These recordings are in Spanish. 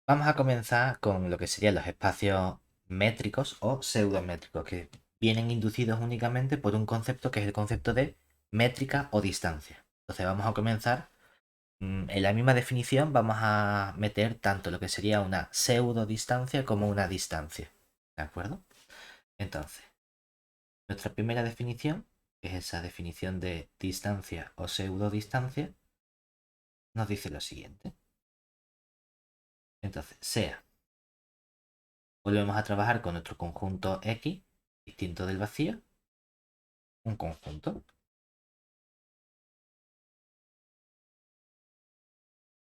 Vamos a comenzar con lo que serían los espacios métricos o pseudométricos, que vienen inducidos únicamente por un concepto que es el concepto de métrica o distancia. Entonces vamos a comenzar en la misma definición, vamos a meter tanto lo que sería una pseudo distancia como una distancia. ¿De acuerdo? Entonces, nuestra primera definición, que es esa definición de distancia o pseudo distancia, nos dice lo siguiente. Entonces, sea, volvemos a trabajar con nuestro conjunto X, distinto del vacío, un conjunto.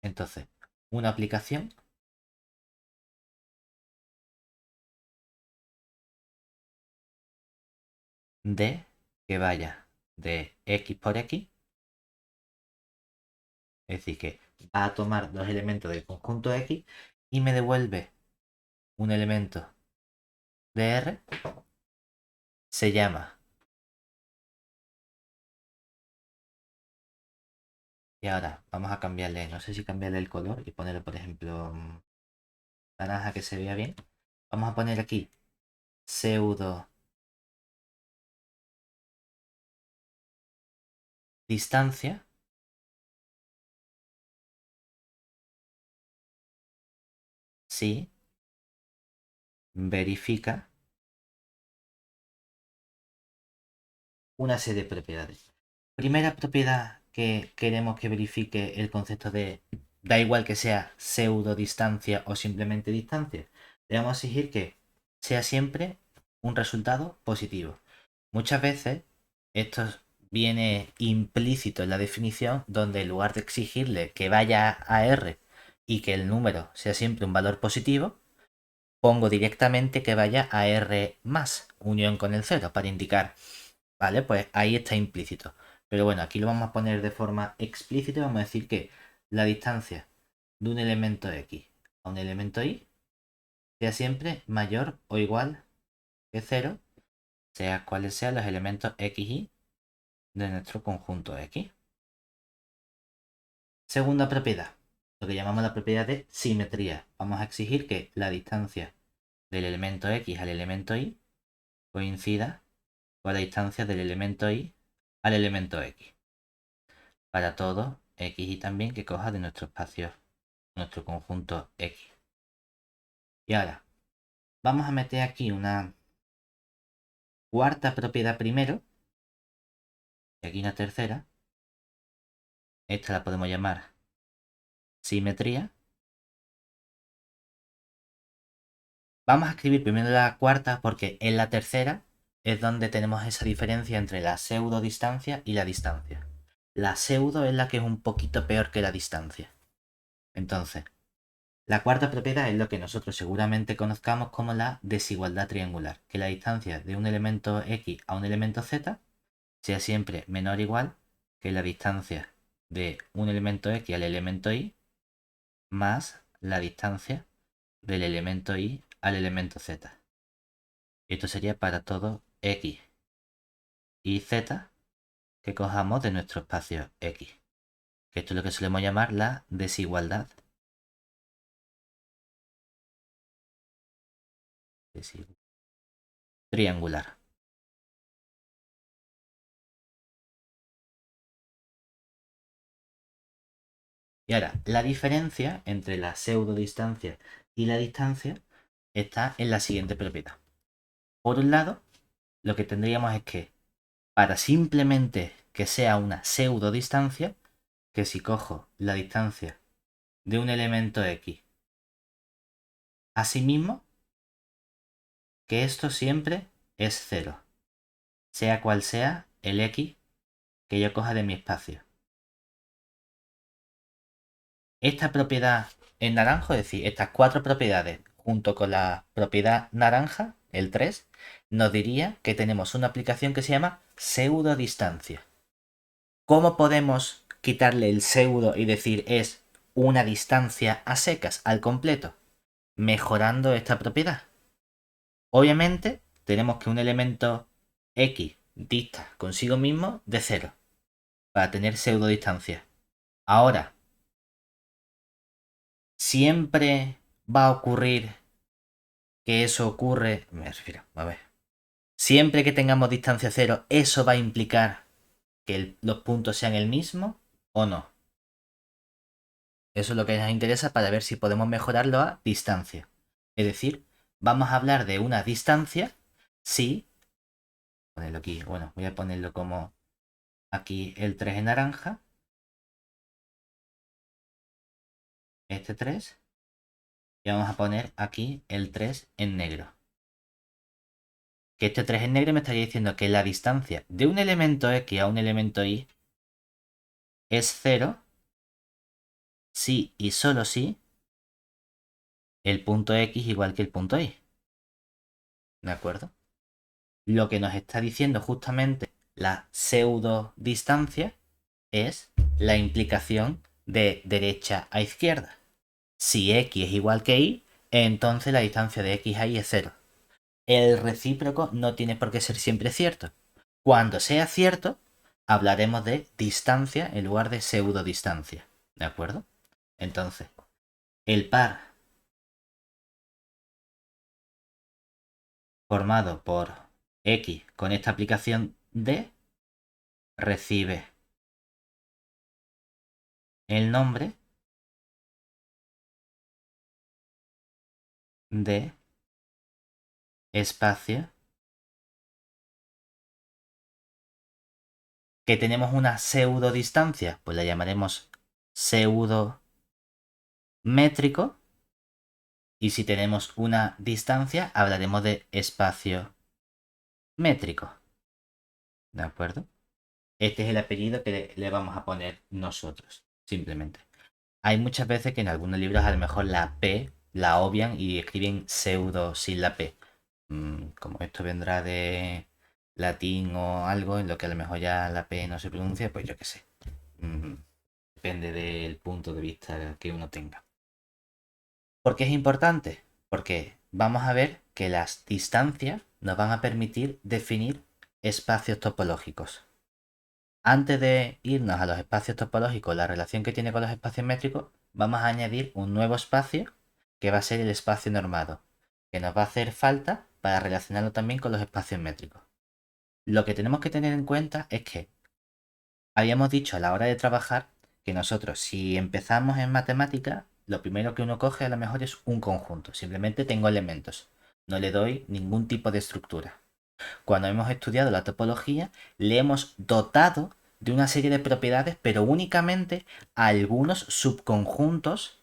Entonces, una aplicación de que vaya de X por X, es decir, que va a tomar dos elementos del conjunto X y me devuelve un elemento de R, se llama. Y ahora vamos a cambiarle, no sé si cambiarle el color y ponerle, por ejemplo, naranja que se vea bien. Vamos a poner aquí pseudo distancia si verifica una serie de propiedades. Primera propiedad que queremos que verifique el concepto de da igual que sea pseudo distancia o simplemente distancia. Le vamos a exigir que sea siempre un resultado positivo. Muchas veces esto viene implícito en la definición donde en lugar de exigirle que vaya a R y que el número sea siempre un valor positivo, pongo directamente que vaya a R más unión con el cero para indicar. Vale, pues ahí está implícito. Pero bueno, aquí lo vamos a poner de forma explícita y vamos a decir que la distancia de un elemento X a un elemento Y sea siempre mayor o igual que cero, sea cuales sean los elementos X y de nuestro conjunto X. Segunda propiedad, lo que llamamos la propiedad de simetría. Vamos a exigir que la distancia del elemento X al elemento Y coincida con la distancia del elemento Y al elemento X. Para todo X y también que coja de nuestro espacio, nuestro conjunto X. Y ahora, vamos a meter aquí una cuarta propiedad primero, y aquí una tercera. Esta la podemos llamar simetría. Vamos a escribir primero la cuarta porque en la tercera es donde tenemos esa diferencia entre la pseudo distancia y la distancia. La pseudo es la que es un poquito peor que la distancia. Entonces, la cuarta propiedad es lo que nosotros seguramente conozcamos como la desigualdad triangular, que la distancia de un elemento X a un elemento Z sea siempre menor o igual que la distancia de un elemento X al elemento Y más la distancia del elemento Y al elemento Z. Esto sería para todo X y Z que cojamos de nuestro espacio X. Esto es lo que solemos llamar la desigualdad triangular. Y ahora, la diferencia entre la pseudodistancia y la distancia está en la siguiente propiedad. Por un lado, lo que tendríamos es que para simplemente que sea una pseudodistancia, que si cojo la distancia de un elemento X, asimismo, que esto siempre es cero, sea cual sea el X que yo coja de mi espacio. Esta propiedad en naranjo, es decir, estas cuatro propiedades junto con la propiedad naranja, el 3, nos diría que tenemos una aplicación que se llama pseudodistancia. ¿Cómo podemos quitarle el pseudo y decir es una distancia a secas al completo? Mejorando esta propiedad. Obviamente, tenemos que un elemento X dista consigo mismo de 0 para tener pseudodistancia. Ahora, siempre va a ocurrir que eso ocurre, me refiero, a ver, siempre que tengamos distancia cero, ¿eso va a implicar que los puntos sean el mismo o no? Eso es lo que nos interesa para ver si podemos mejorarlo a distancia. Es decir, vamos a hablar de una distancia si, ponerlo aquí, bueno, voy a ponerlo como aquí el 3 en naranja, este 3, y vamos a poner aquí el 3 en negro. Que este 3 en negro me estaría diciendo que la distancia de un elemento X a un elemento Y es 0 si y solo si el punto X igual que el punto Y. ¿De acuerdo? Lo que nos está diciendo justamente la pseudo distancia es la implicación de derecha a izquierda. Si X es igual que Y, entonces la distancia de X a Y es 0. El recíproco no tiene por qué ser siempre cierto. Cuando sea cierto, hablaremos de distancia en lugar de pseudo distancia. ¿De acuerdo? Entonces, el par formado por X con esta aplicación D recibe el nombre de espacio que tenemos una pseudo distancia, pues la llamaremos pseudo métrico, y si tenemos una distancia hablaremos de espacio métrico. ¿De acuerdo? Este es el apellido que le vamos a poner nosotros, simplemente. Hay muchas veces que en algunos libros a lo mejor la P la obvian y escriben pseudo sin la P. Como esto vendrá de latín o algo en lo que a lo mejor ya la P no se pronuncia, pues yo qué sé. Depende del punto de vista que uno tenga. ¿Por qué es importante? Porque vamos a ver que las distancias nos van a permitir definir espacios topológicos. Antes de irnos a los espacios topológicos, la relación que tiene con los espacios métricos, vamos a añadir un nuevo espacio que va a ser el espacio normado, que nos va a hacer falta para relacionarlo también con los espacios métricos. Lo que tenemos que tener en cuenta es que habíamos dicho a la hora de trabajar que nosotros, si empezamos en matemática, lo primero que uno coge a lo mejor es un conjunto. Simplemente tengo elementos. No le doy ningún tipo de estructura. Cuando hemos estudiado la topología, le hemos dotado de una serie de propiedades, pero únicamente a algunos subconjuntos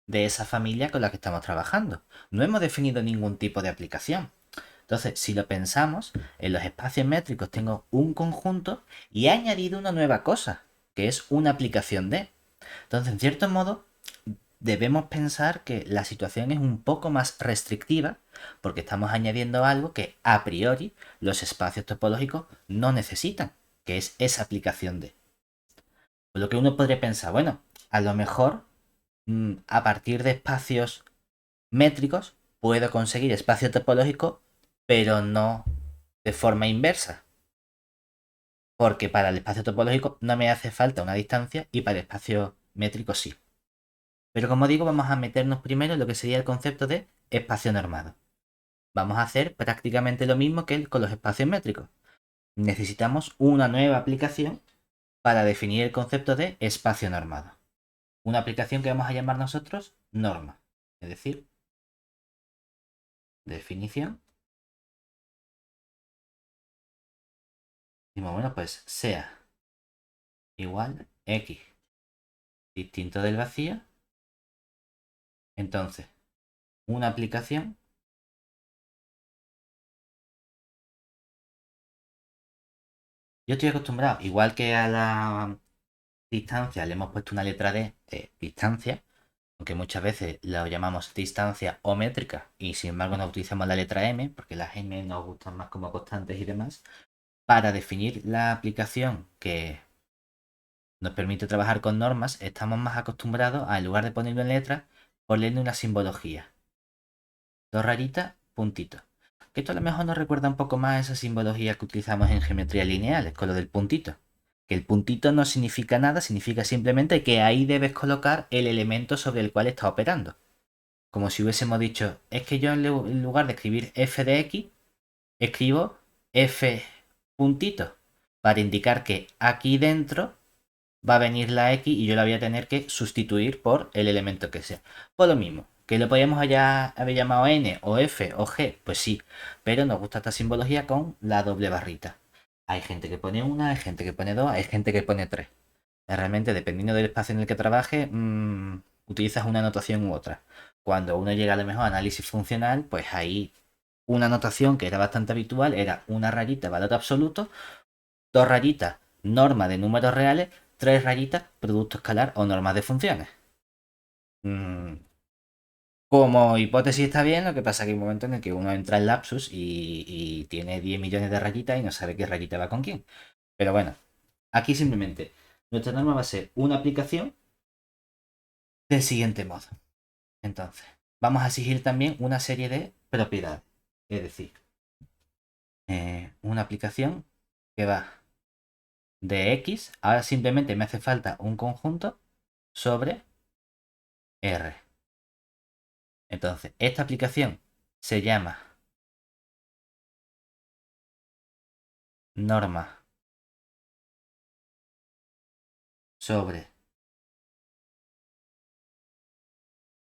de esa familia con la que estamos trabajando. No hemos definido ningún tipo de aplicación. Entonces, si lo pensamos, en los espacios métricos tengo un conjunto y he añadido una nueva cosa, que es una aplicación de. Entonces, en cierto modo, debemos pensar que la situación es un poco más restrictiva porque estamos añadiendo algo que a priori los espacios topológicos no necesitan, que es esa aplicación de. Por lo que uno podría pensar, bueno, a lo mejor a partir de espacios métricos puedo conseguir espacio topológico, pero no de forma inversa. Porque para el espacio topológico no me hace falta una distancia y para el espacio métrico sí. Pero como digo, vamos a meternos primero en lo que sería el concepto de espacio normado. Vamos a hacer prácticamente lo mismo que con los espacios métricos. Necesitamos una nueva aplicación para definir el concepto de espacio normado. Una aplicación que vamos a llamar nosotros norma. Es decir, definición. Y bueno, pues sea igual x distinto del vacío. Entonces, una aplicación. Yo estoy acostumbrado, igual que a la distancia le hemos puesto una letra D de distancia, aunque muchas veces lo llamamos distancia o métrica y sin embargo no utilizamos la letra M, porque las M nos gustan más como constantes y demás, para definir la aplicación que nos permite trabajar con normas, estamos más acostumbrados a, en lugar de ponerlo en letras, ponerle una simbología. Dos rayitas, puntito. Que esto a lo mejor nos recuerda un poco más a esa simbología que utilizamos en geometría lineal, con lo del puntito. Que el puntito no significa nada, significa simplemente que ahí debes colocar el elemento sobre el cual está operando. como si hubiésemos dicho, es que yo en lugar de escribir f de x, escribo f puntito para indicar que aquí dentro va a venir la x y yo la voy a tener que sustituir por el elemento que sea. Por lo mismo, que lo podíamos haber llamado n o f o g, pues sí, pero nos gusta esta simbología con la doble barrita. Hay gente que pone una, hay gente que pone dos, hay gente que pone tres. Realmente, dependiendo del espacio en el que trabaje, utilizas una notación u otra. Cuando uno llega a lo mejor a análisis funcional, pues ahí una notación que era bastante habitual era una rayita valor absoluto, dos rayitas norma de números reales, tres rayitas producto escalar o normas de funciones. Como hipótesis está bien, lo que pasa es que hay un momento en el que uno entra en lapsus y tiene 10 millones de rayitas y no sabe qué rayita va con quién. Pero bueno, aquí simplemente nuestra norma va a ser una aplicación del siguiente modo. Entonces, vamos a exigir también una serie de propiedades. Es decir, una aplicación que va de X, ahora simplemente me hace falta un conjunto sobre R. Entonces, esta aplicación se llama norma sobre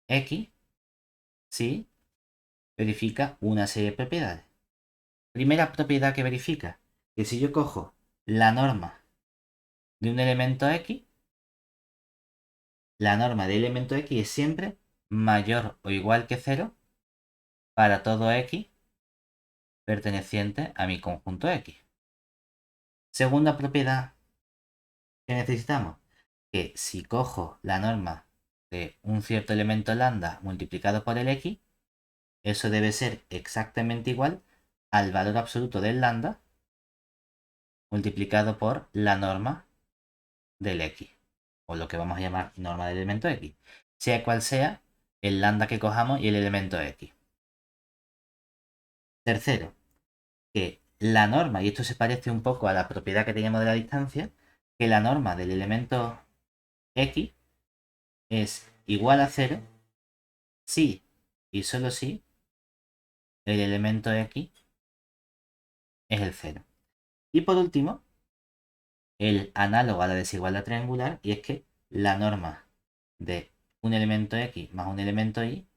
X si verifica una serie de propiedades. Primera propiedad que verifica, que si yo cojo la norma de un elemento X, la norma de elemento X es siempre mayor o igual que 0 para todo X perteneciente a mi conjunto X. Segunda propiedad que necesitamos, que si cojo la norma de un cierto elemento lambda multiplicado por el X, eso debe ser exactamente igual al valor absoluto del lambda multiplicado por la norma del X, o lo que vamos a llamar norma del elemento X, sea cual sea el lambda que cojamos y el elemento X. Tercero, que la norma, y esto se parece un poco a la propiedad que teníamos de la distancia, que la norma del elemento X es igual a 0 si y solo si el elemento X es el 0. Y por último, el análogo a la desigualdad triangular, y es que la norma de un elemento X más un elemento Y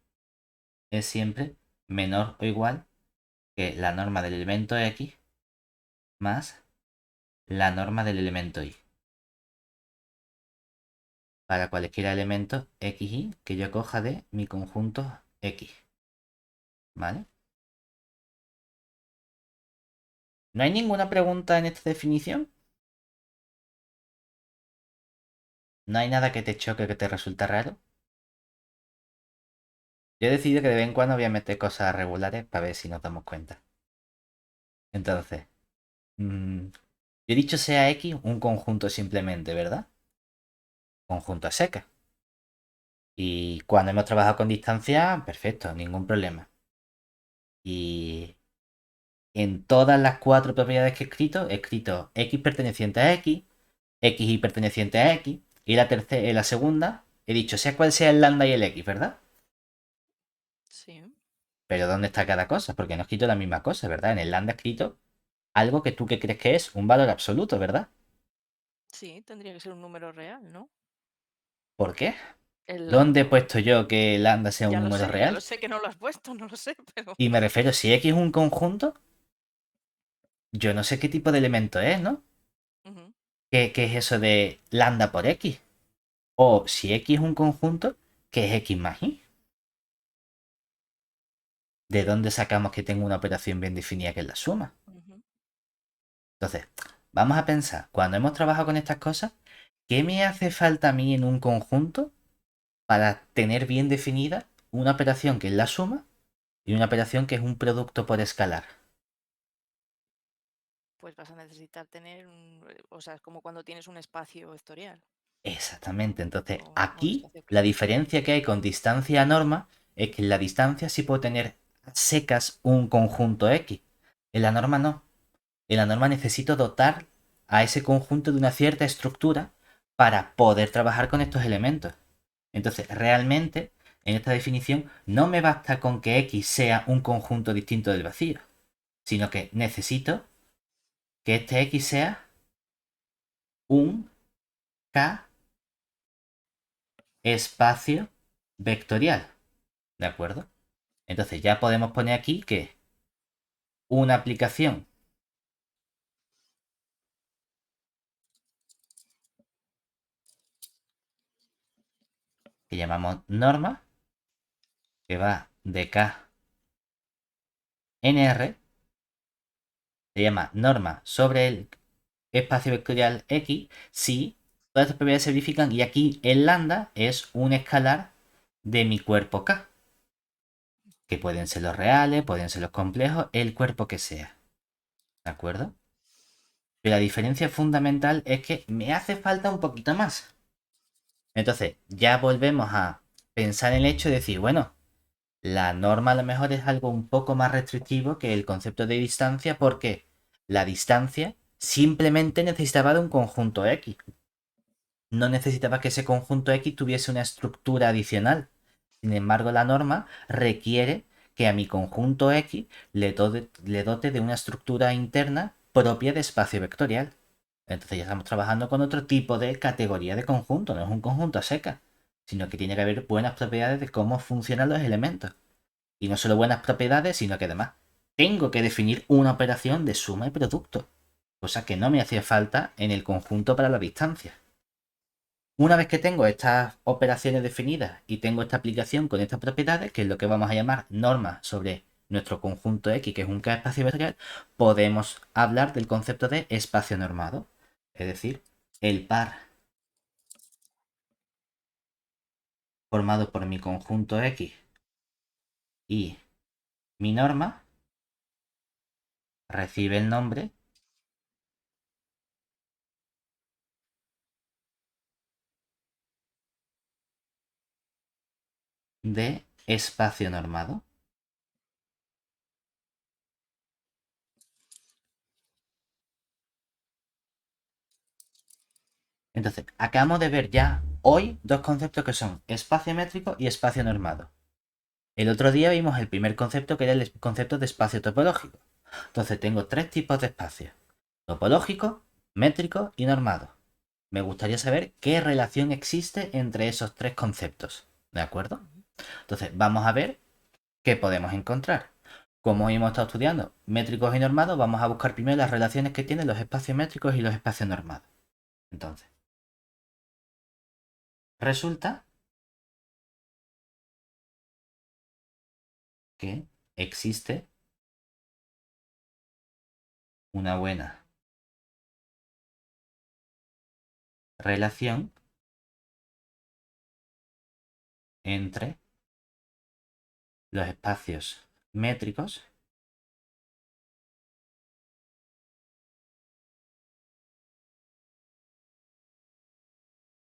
es siempre menor o igual que la norma del elemento X más la norma del elemento Y. Para cualquier elemento X, Y que yo coja de mi conjunto X. ¿Vale? ¿No hay ninguna pregunta en esta definición? ¿No hay nada que te choque, que te resulta raro? Yo he decidido que de vez en cuando voy a meter cosas regulares para ver si nos damos cuenta. Entonces, yo he dicho sea X un conjunto simplemente, ¿verdad? Conjunto a secas. Y cuando hemos trabajado con distancia, perfecto, ningún problema. Y en todas las cuatro propiedades que he escrito X perteneciente a X, X y perteneciente a X, y la tercera, la segunda, he dicho sea cual sea el lambda y el X, ¿verdad? Sí. Pero ¿dónde está cada cosa? Porque no he escrito la misma cosa, ¿verdad? En el lambda he escrito algo que tú que crees que es un valor absoluto, ¿verdad? Sí, tendría que ser un número real, ¿no? ¿Por qué? El ¿Dónde he lambda. puesto yo que lambda sea un número Ya real? lo sé que no lo has puesto, no lo sé, pero. Y me refiero, si X es un conjunto, yo no sé qué tipo de elemento es, ¿no? Ujú. ¿Qué es eso de lambda por X? O si X es un conjunto, ¿qué es X más Y? ¿De dónde sacamos que tengo una operación bien definida que es la suma? Ujú. Entonces, vamos a pensar, cuando hemos trabajado con estas cosas, ¿qué me hace falta a mí en un conjunto para tener bien definida una operación que es la suma y una operación que es un producto por escalar? Pues vas a necesitar tener o sea, es como cuando tienes un espacio vectorial, Exactamente, entonces o un aquí espacio la claro. diferencia que hay con distancia a norma es que en la distancia sí puedo tener a secas un conjunto X. En la norma no. En la norma necesito dotar a ese conjunto de una cierta estructura para poder trabajar con estos elementos. Entonces, realmente, En esta definición no me basta con que X sea un conjunto distinto del vacío, sino que necesito que este X sea un K espacio vectorial. ¿De acuerdo? Entonces ya podemos poner aquí que una aplicación que llamamos norma, que va de K en R, se llama norma sobre el espacio vectorial X si todas estas propiedades se verifican y aquí el lambda es un escalar de mi cuerpo K, que pueden ser los reales, pueden ser los complejos, el cuerpo que sea. ¿De acuerdo? Pero la diferencia fundamental es que me hace falta un poquito más. Entonces, ya volvemos a pensar en el hecho de decir, bueno, la norma a lo mejor es algo un poco más restrictivo que el concepto de distancia porque la distancia simplemente necesitaba de un conjunto X. No necesitaba que ese conjunto X tuviese una estructura adicional. Sin embargo, la norma requiere que a mi conjunto X le dote de una estructura interna propia de espacio vectorial. Entonces ya estamos trabajando con otro tipo de categoría de conjunto, no es un conjunto a seca, sino que tiene que haber buenas propiedades de cómo funcionan los elementos. Y no solo buenas propiedades, sino que además tengo que definir una operación de suma y producto, cosa que no me hacía falta en el conjunto para la distancia. Una vez que tengo estas operaciones definidas y tengo esta aplicación con estas propiedades, que es lo que vamos a llamar norma sobre nuestro conjunto X, que es un K espacio vectorial, podemos hablar del concepto de espacio normado. Es decir, el par formado por mi conjunto X y mi norma recibe el nombre de espacio normado. Entonces, acabamos de ver ya hoy dos conceptos que son espacio métrico y espacio normado. El otro día vimos el primer concepto que era el concepto de espacio topológico. Entonces tengo tres tipos de espacios: topológico, métrico y normado. Me gustaría saber qué relación existe entre esos tres conceptos. ¿De acuerdo? Entonces vamos a ver qué podemos encontrar. Como hemos estado estudiando métricos y normados, vamos a buscar primero las relaciones que tienen los espacios métricos y los espacios normados. Entonces, resulta que existe una buena relación entre los espacios métricos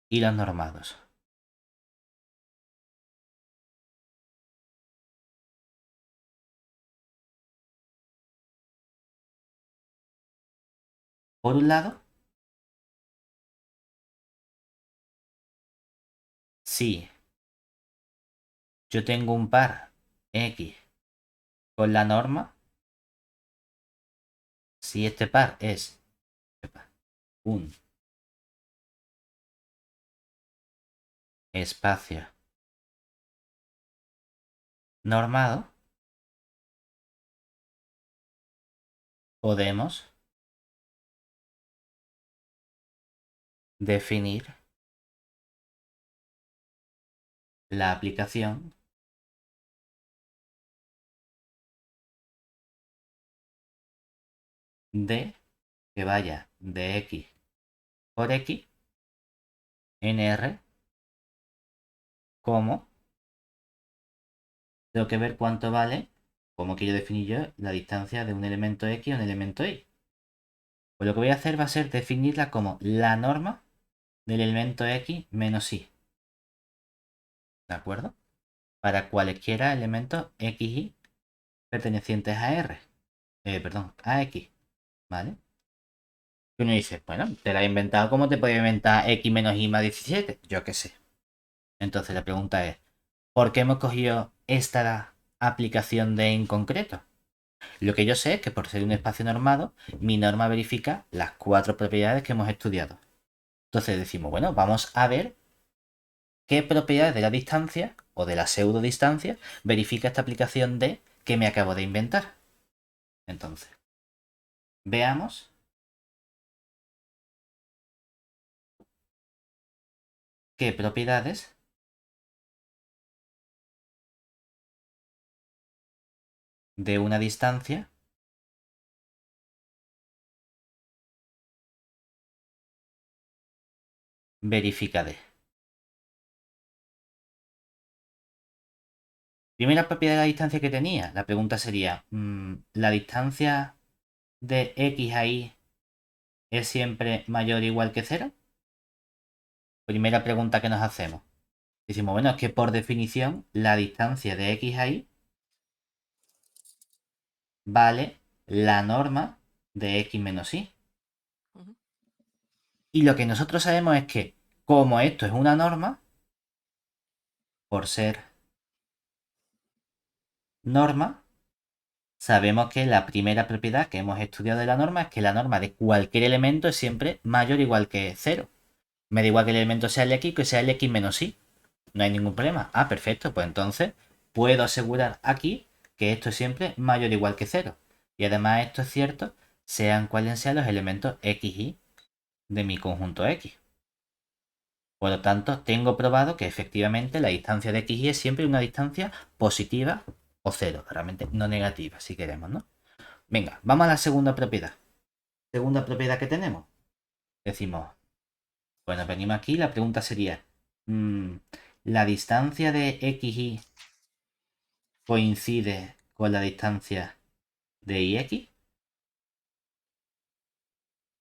y los normados. Por un lado, si yo tengo un par X con la norma, si este par es un espacio normado, podemos definir la aplicación de que vaya de X por X en R como tengo que ver cuánto vale, como quiero definir yo la distancia de un elemento X a un elemento Y. Pues lo que voy a hacer va a ser definirla como la norma del elemento X menos Y. ¿De acuerdo? Para cualesquiera elementos XY pertenecientes a R. Perdón, a X. ¿Vale? Y uno dice, bueno, te la he inventado como te podía inventar X menos Y más 17. Yo qué sé. Entonces la pregunta es, ¿por qué hemos cogido esta aplicación de en concreto? Lo que yo sé es que por ser un espacio normado, mi norma verifica las 4 propiedades que hemos estudiado. Entonces decimos, bueno, vamos a ver qué propiedades de la distancia o de la pseudo distancia verifica esta aplicación de que me acabo de inventar. Entonces, veamos qué propiedades de una distancia verifica de. Primera propiedad de la distancia que tenía. La pregunta sería, ¿la distancia de x a y es siempre mayor o igual que 0? Primera pregunta que nos hacemos. Decimos, bueno, es que por definición la distancia de x a y vale la norma de x menos y. Ujú. Y lo que nosotros sabemos es que como esto es una norma, por ser norma, sabemos que la primera propiedad que hemos estudiado de la norma es que la norma de cualquier elemento es siempre mayor o igual que 0. Me da igual que el elemento sea el x que sea el x menos y. No hay ningún problema. Ah, perfecto. Pues entonces puedo asegurar aquí que esto es siempre mayor o igual que 0. Y además esto es cierto, sean cuales sean los elementos x y de mi conjunto x. Por lo tanto, tengo probado que efectivamente la distancia de x y es siempre una distancia positiva o 0. Realmente no negativa, si queremos, ¿no? Venga, vamos a la segunda propiedad. Segunda propiedad que tenemos. Decimos, bueno, venimos aquí, la pregunta sería, ¿la distancia de xy coincide con la distancia de ix?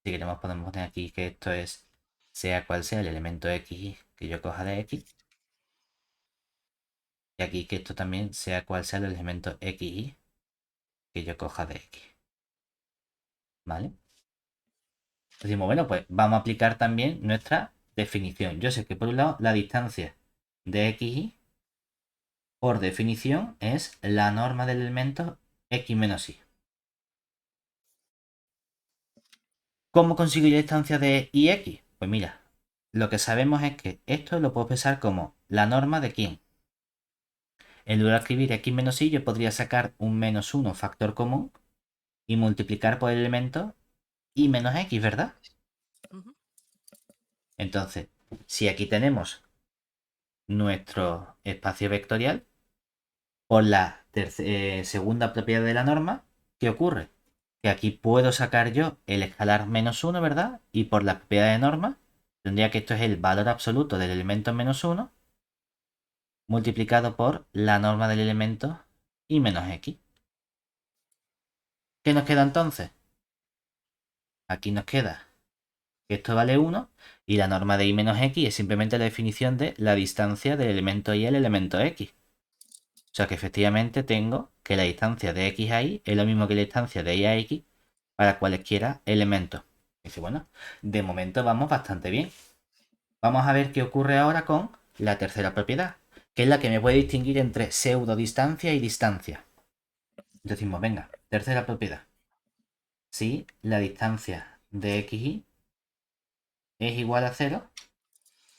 Si queremos podemos poner aquí que esto es, sea cual sea el elemento xy que yo coja de x, y aquí que esto también sea cual sea el elemento xy que yo coja de x. ¿Vale? Decimos, bueno, pues vamos a aplicar también nuestra definición. Yo sé que por un lado la distancia de xy por definición es la norma del elemento x menos y. ¿Cómo consigo la distancia de ix? Pues mira, lo que sabemos es que esto lo puedo pensar como la norma de quién. En lugar de escribir x menos y, yo podría sacar un menos 1 factor común y multiplicar por el elemento y menos x, ¿verdad? Ujú. Entonces, si aquí tenemos nuestro espacio vectorial, por la segunda propiedad de la norma, ¿qué ocurre? Que aquí puedo sacar yo el escalar menos 1, ¿verdad? Y por la propiedad de norma, tendría que esto es el valor absoluto del elemento menos 1 multiplicado por la norma del elemento y menos x. ¿Qué nos queda entonces? Aquí nos queda que esto vale 1 y la norma de y menos x es simplemente la definición de la distancia del elemento y al elemento x. O sea que efectivamente tengo que la distancia de x a y es lo mismo que la distancia de y a x para cualesquiera elementos. Dice, bueno, de momento vamos bastante bien. Vamos a ver qué ocurre ahora con la tercera propiedad, que es la que me puede distinguir entre pseudodistancia y distancia. Decimos, venga, tercera propiedad. Si la distancia de xy es igual a 0,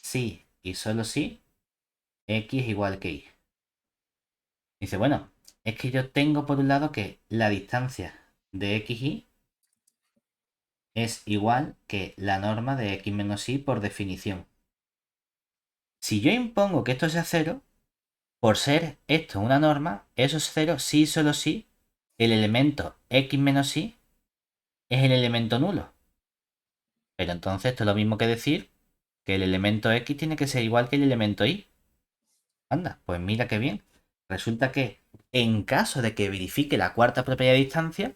si y solo si x es igual que y. Dice, bueno, es que yo tengo por un lado que la distancia de xy es igual que la norma de x menos y por definición. Si yo impongo que esto sea 0, por ser esto una norma, eso es 0 si y solo si el elemento x menos y es el elemento nulo. Pero entonces esto es lo mismo que decir que el elemento x tiene que ser igual que el elemento y. Anda, pues mira qué bien. Resulta que en caso de que verifique la cuarta propiedad de distancia,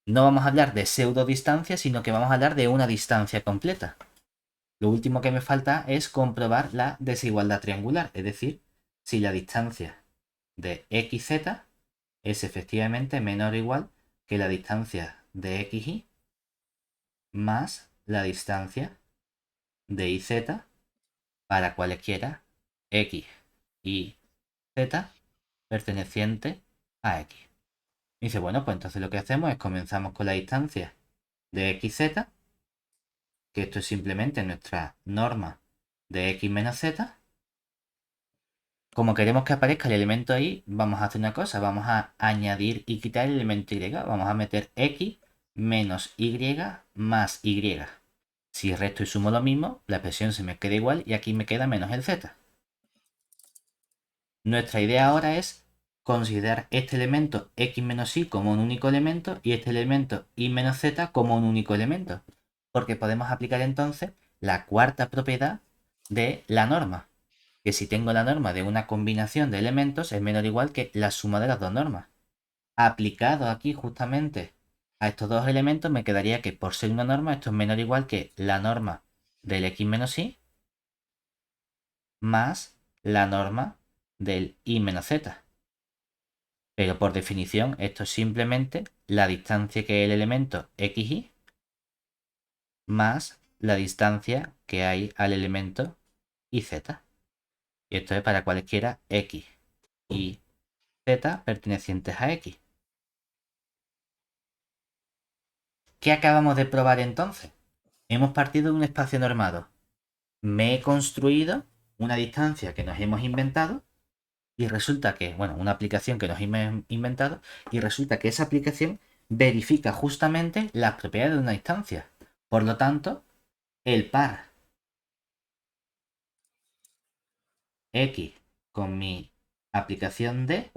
no vamos a hablar de pseudo distancia, sino que vamos a hablar de una distancia completa. Lo último que me falta es comprobar la desigualdad triangular, es decir, si la distancia de xz es efectivamente menor o igual que la distancia de xy más la distancia de iz para cualesquiera x, y, z perteneciente a x. Y dice, bueno, pues entonces lo que hacemos es comenzamos con la distancia de xz, que esto es simplemente nuestra norma de x menos z. Como queremos que aparezca el elemento ahí, vamos a hacer una cosa, vamos a añadir y quitar el elemento y, vamos a meter x menos y más y. Si resto y sumo lo mismo, la expresión se me queda igual y aquí me queda menos el z. Nuestra idea ahora es considerar este elemento x menos y como un único elemento y este elemento y menos z como un único elemento. Porque podemos aplicar entonces la cuarta propiedad de la norma. Que si tengo la norma de una combinación de elementos es menor o igual que la suma de las dos normas. Aplicado aquí justamente a estos dos elementos me quedaría que por ser una norma esto es menor o igual que la norma del x menos y más la norma del y menos z. Pero por definición esto es simplemente la distancia que es el elemento xy más la distancia que hay al elemento yz. Y esto es para cualesquiera x y z pertenecientes a x. ¿Qué acabamos de probar entonces? Hemos partido de un espacio normado. Me he construido una distancia que nos hemos inventado y resulta que, bueno, una aplicación que nos hemos inventado y resulta que esa aplicación verifica justamente las propiedades de una distancia. Por lo tanto, el par x con mi aplicación D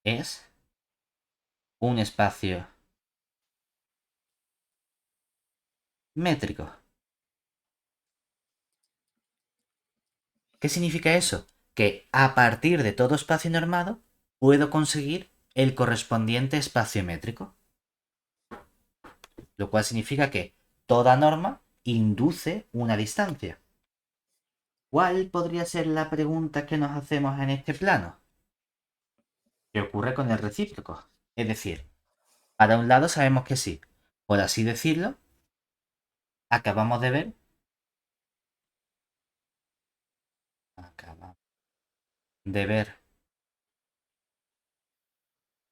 es un espacio métrico. ¿Qué significa eso? Que a partir de todo espacio normado puedo conseguir el correspondiente espacio métrico. Lo cual significa que toda norma induce una distancia. ¿Cuál podría ser la pregunta que nos hacemos en este plano? ¿Qué ocurre con el recíproco? Es decir, para un lado sabemos que sí. Por así decirlo, acabamos de ver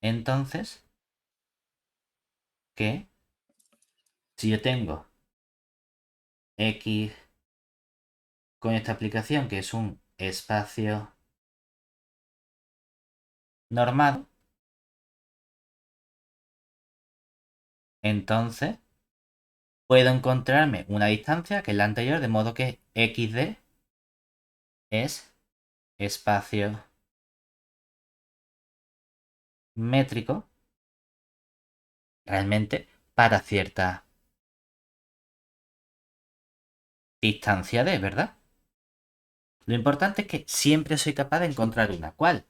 entonces que si yo tengo x con esta aplicación que es un espacio normado, entonces puedo encontrarme una distancia que es la anterior, de modo que xd es espacio métrico realmente para cierta distancia d, ¿verdad? Lo importante es que siempre soy capaz de encontrar una. ¿Cuál?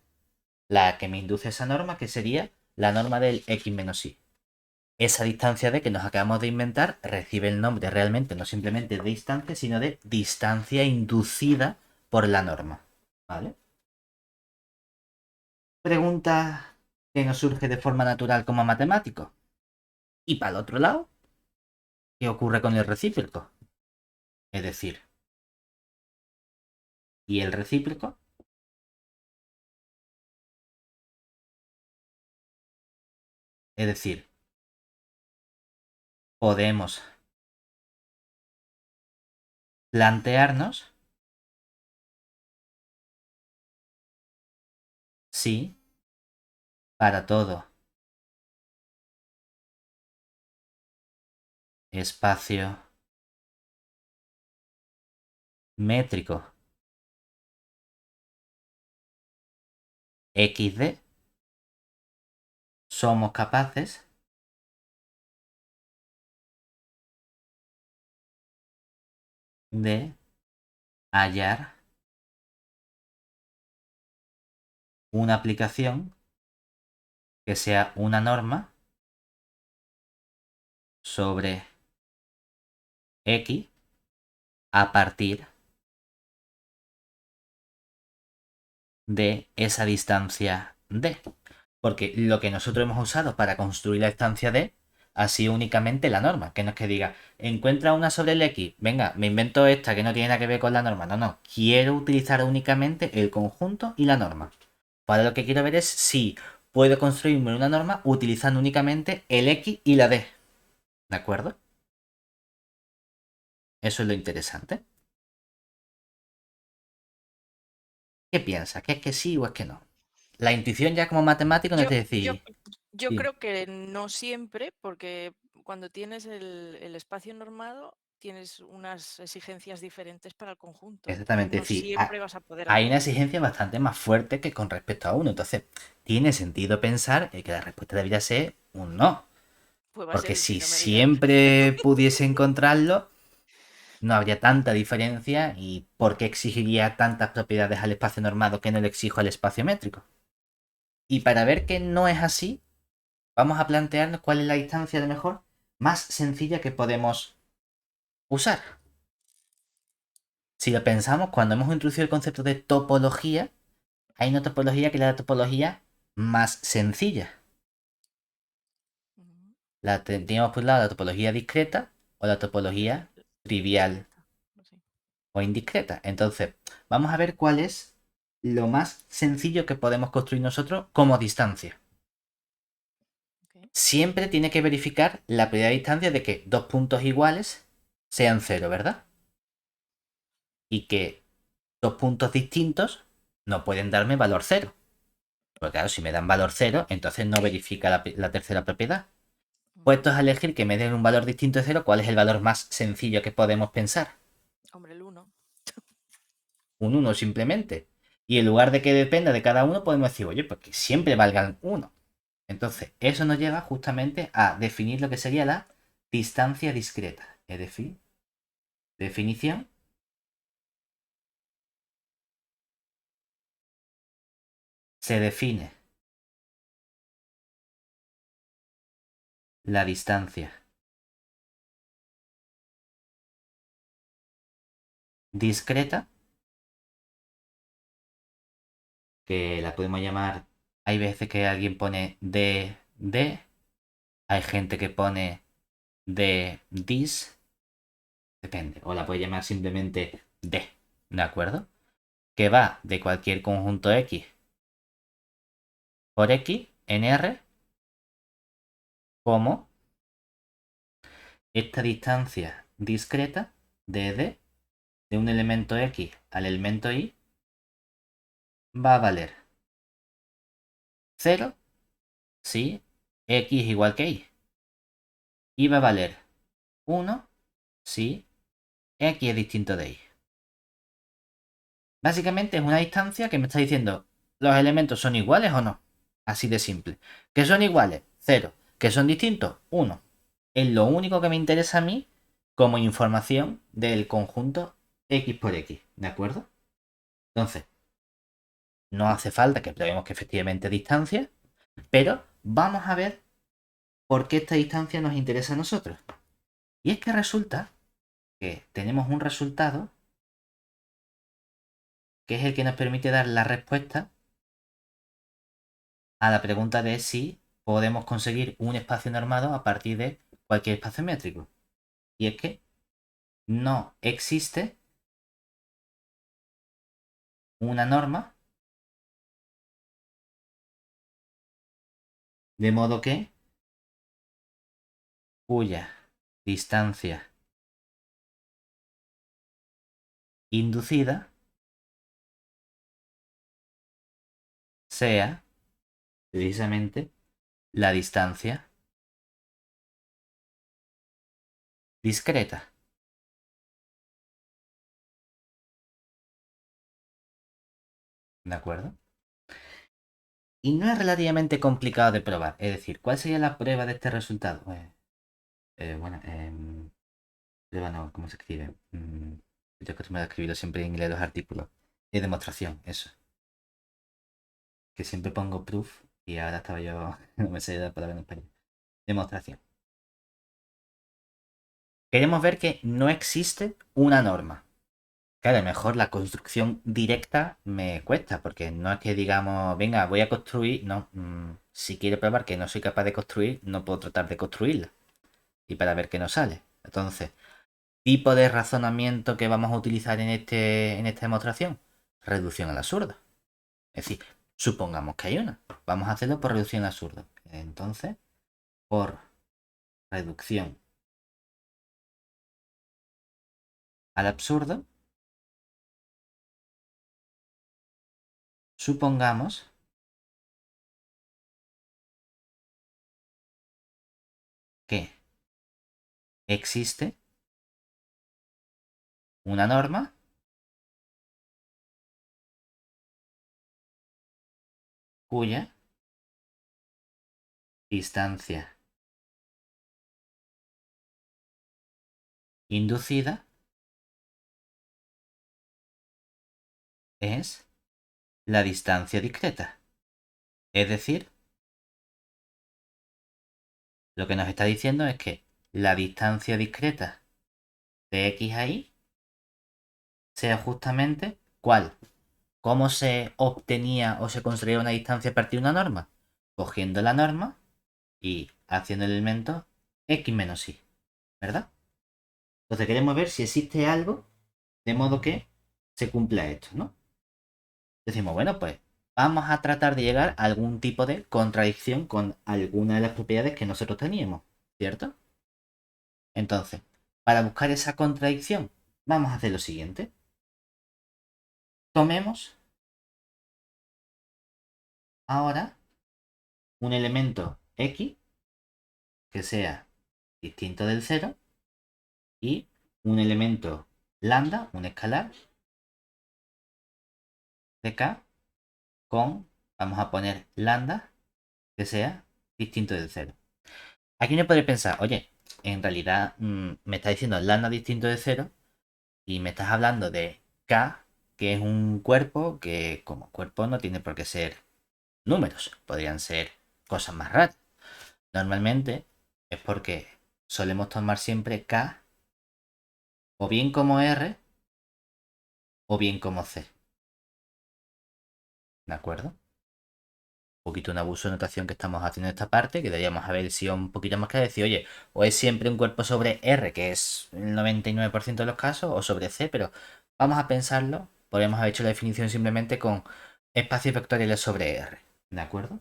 La que me induce esa norma, que sería la norma del x menos y. Esa distancia d que nos acabamos de inventar recibe el nombre realmente no simplemente de distancia, sino de distancia inducida por la norma. ¿Vale? Pregunta que nos surge de forma natural como matemático. Y para el otro lado, ¿qué ocurre con el recíproco? Es decir, ¿y el recíproco? Es decir, podemos plantearnos si para todo espacio métrico xd somos capaces de hallar una aplicación que sea una norma sobre x a partir de esa distancia d. Porque lo que nosotros hemos usado para construir la distancia d ha sido únicamente la norma. Que no es que diga, encuentra una sobre el x, venga, me invento esta que no tiene nada que ver con la norma. No, no, quiero utilizar únicamente el conjunto y la norma. Para lo que quiero ver es si puedo construirme una norma utilizando únicamente el X y la D. ¿De acuerdo? Eso es lo interesante. ¿Qué piensas? ¿Que es que sí o es que no? La intuición ya como matemático no Yo, te yo, decís. yo Sí, creo que no siempre, porque cuando tienes el espacio normado, tienes unas exigencias diferentes para el conjunto. Entonces exactamente. no Es decir, siempre vas a poder hay una hacerlo. exigencia bastante más fuerte que con respecto a uno. Entonces, tiene sentido pensar que la respuesta debería ser un no. Pues va a ser Porque el sí, si no me digas. siempre pudiese encontrarlo, no habría tanta diferencia y por qué exigiría tantas propiedades al espacio normado que no le exijo al espacio métrico. Y para ver que no es así, vamos a plantearnos cuál es la distancia a lo mejor más sencilla que podemos usar. Si lo pensamos, cuando hemos introducido el concepto de topología, hay una topología que es la topología más sencilla. Ujú. Teníamos por un lado la topología discreta o la Di- topología trivial Discreta. No sé. o indiscreta. Entonces, vamos a ver cuál es lo más sencillo que podemos construir nosotros como distancia. Ok. Siempre tiene que verificar la primera distancia de que dos puntos iguales sean cero, ¿verdad? Y que dos puntos distintos no pueden darme valor cero. Porque claro, si me dan valor cero, entonces no verifica la tercera propiedad. Ujú. Puestos a elegir que me den un valor distinto de cero, ¿cuál es el valor más sencillo que podemos pensar? Hombre, el uno. Un uno simplemente. Y en lugar de que dependa de cada uno, podemos decir, oye, pues que siempre valgan uno. Entonces, eso nos lleva justamente a definir lo que sería la distancia discreta. Es decir, definición. Se define la distancia discreta, que la podemos llamar, hay veces que alguien pone d, hay gente que pone d dis, depende, o la puede llamar simplemente d, ¿de acuerdo? Que va de cualquier conjunto x por x en R como esta distancia discreta de d de un elemento x al elemento y va a valer 0 si x es igual que y. Y va a valer 1 si x es distinto de y. Básicamente es una distancia que me está diciendo los elementos son iguales o no. Así de simple. ¿Que son iguales? 0. ¿Que son distintos? 1. Es lo único que me interesa a mí como información del conjunto x por x. ¿De acuerdo? Entonces, no hace falta que probemos que efectivamente es distancia, pero vamos a ver por qué esta distancia nos interesa a nosotros. Y es que resulta que tenemos un resultado que es el que nos permite dar la respuesta a la pregunta de si podemos conseguir un espacio normado a partir de cualquier espacio métrico. Y es que no existe una norma, de modo que cuya distancia inducida sea precisamente la distancia discreta. ¿De acuerdo? Y no es relativamente complicado de probar. Es decir, ¿cuál sería la prueba de este resultado? Bueno, prueba no, ¿cómo se escribe? Yo acostumbrado a escribirlo siempre en inglés los artículos. Es demostración, eso. Que siempre pongo proof y ahora estaba yo, no me sé la palabra en español. Demostración. Queremos ver que no existe una norma. Que a lo mejor la construcción directa me cuesta, porque no es que digamos, venga, voy a construir, no. Si quiero probar que no soy capaz de construir, no puedo tratar de construirla. Y para ver qué nos sale. Entonces, tipo de razonamiento que vamos a utilizar en esta demostración, reducción al absurdo. Es decir, Supongamos que hay una. Vamos a hacerlo por reducción al absurdo. Entonces, por reducción al absurdo, supongamos que existe una norma cuya distancia inducida es la distancia discreta. Es decir, lo que nos está diciendo es que la distancia discreta de x a y sea justamente ¿cuál? ¿Cómo se obtenía o se construía una distancia a partir de una norma? Cogiendo la norma y haciendo el elemento x menos y, ¿verdad? Entonces queremos ver si existe algo de modo que se cumpla esto, ¿no? Decimos, bueno, pues vamos a tratar de llegar a algún tipo de contradicción con alguna de las propiedades que nosotros teníamos, ¿cierto? Entonces, para buscar esa contradicción, vamos a hacer lo siguiente. Tomemos ahora un elemento x que sea distinto del 0 y un elemento lambda, un escalar de k con, vamos a poner lambda que sea distinto del 0. Aquí uno puede pensar, oye, en realidad me está diciendo lambda distinto de 0 y me estás hablando de k, que es un cuerpo que como cuerpo no tiene por qué ser números, podrían ser cosas más raras. Normalmente es porque solemos tomar siempre k o bien como r o bien como c. ¿De acuerdo? Un poquito un abuso de notación que estamos haciendo en esta parte, que deberíamos haber sido un poquito más claro, decir, oye, o es siempre un cuerpo sobre R, que es el 99% de los casos, o sobre C, pero vamos a pensarlo, podríamos haber hecho la definición simplemente con espacios vectoriales sobre R, ¿de acuerdo?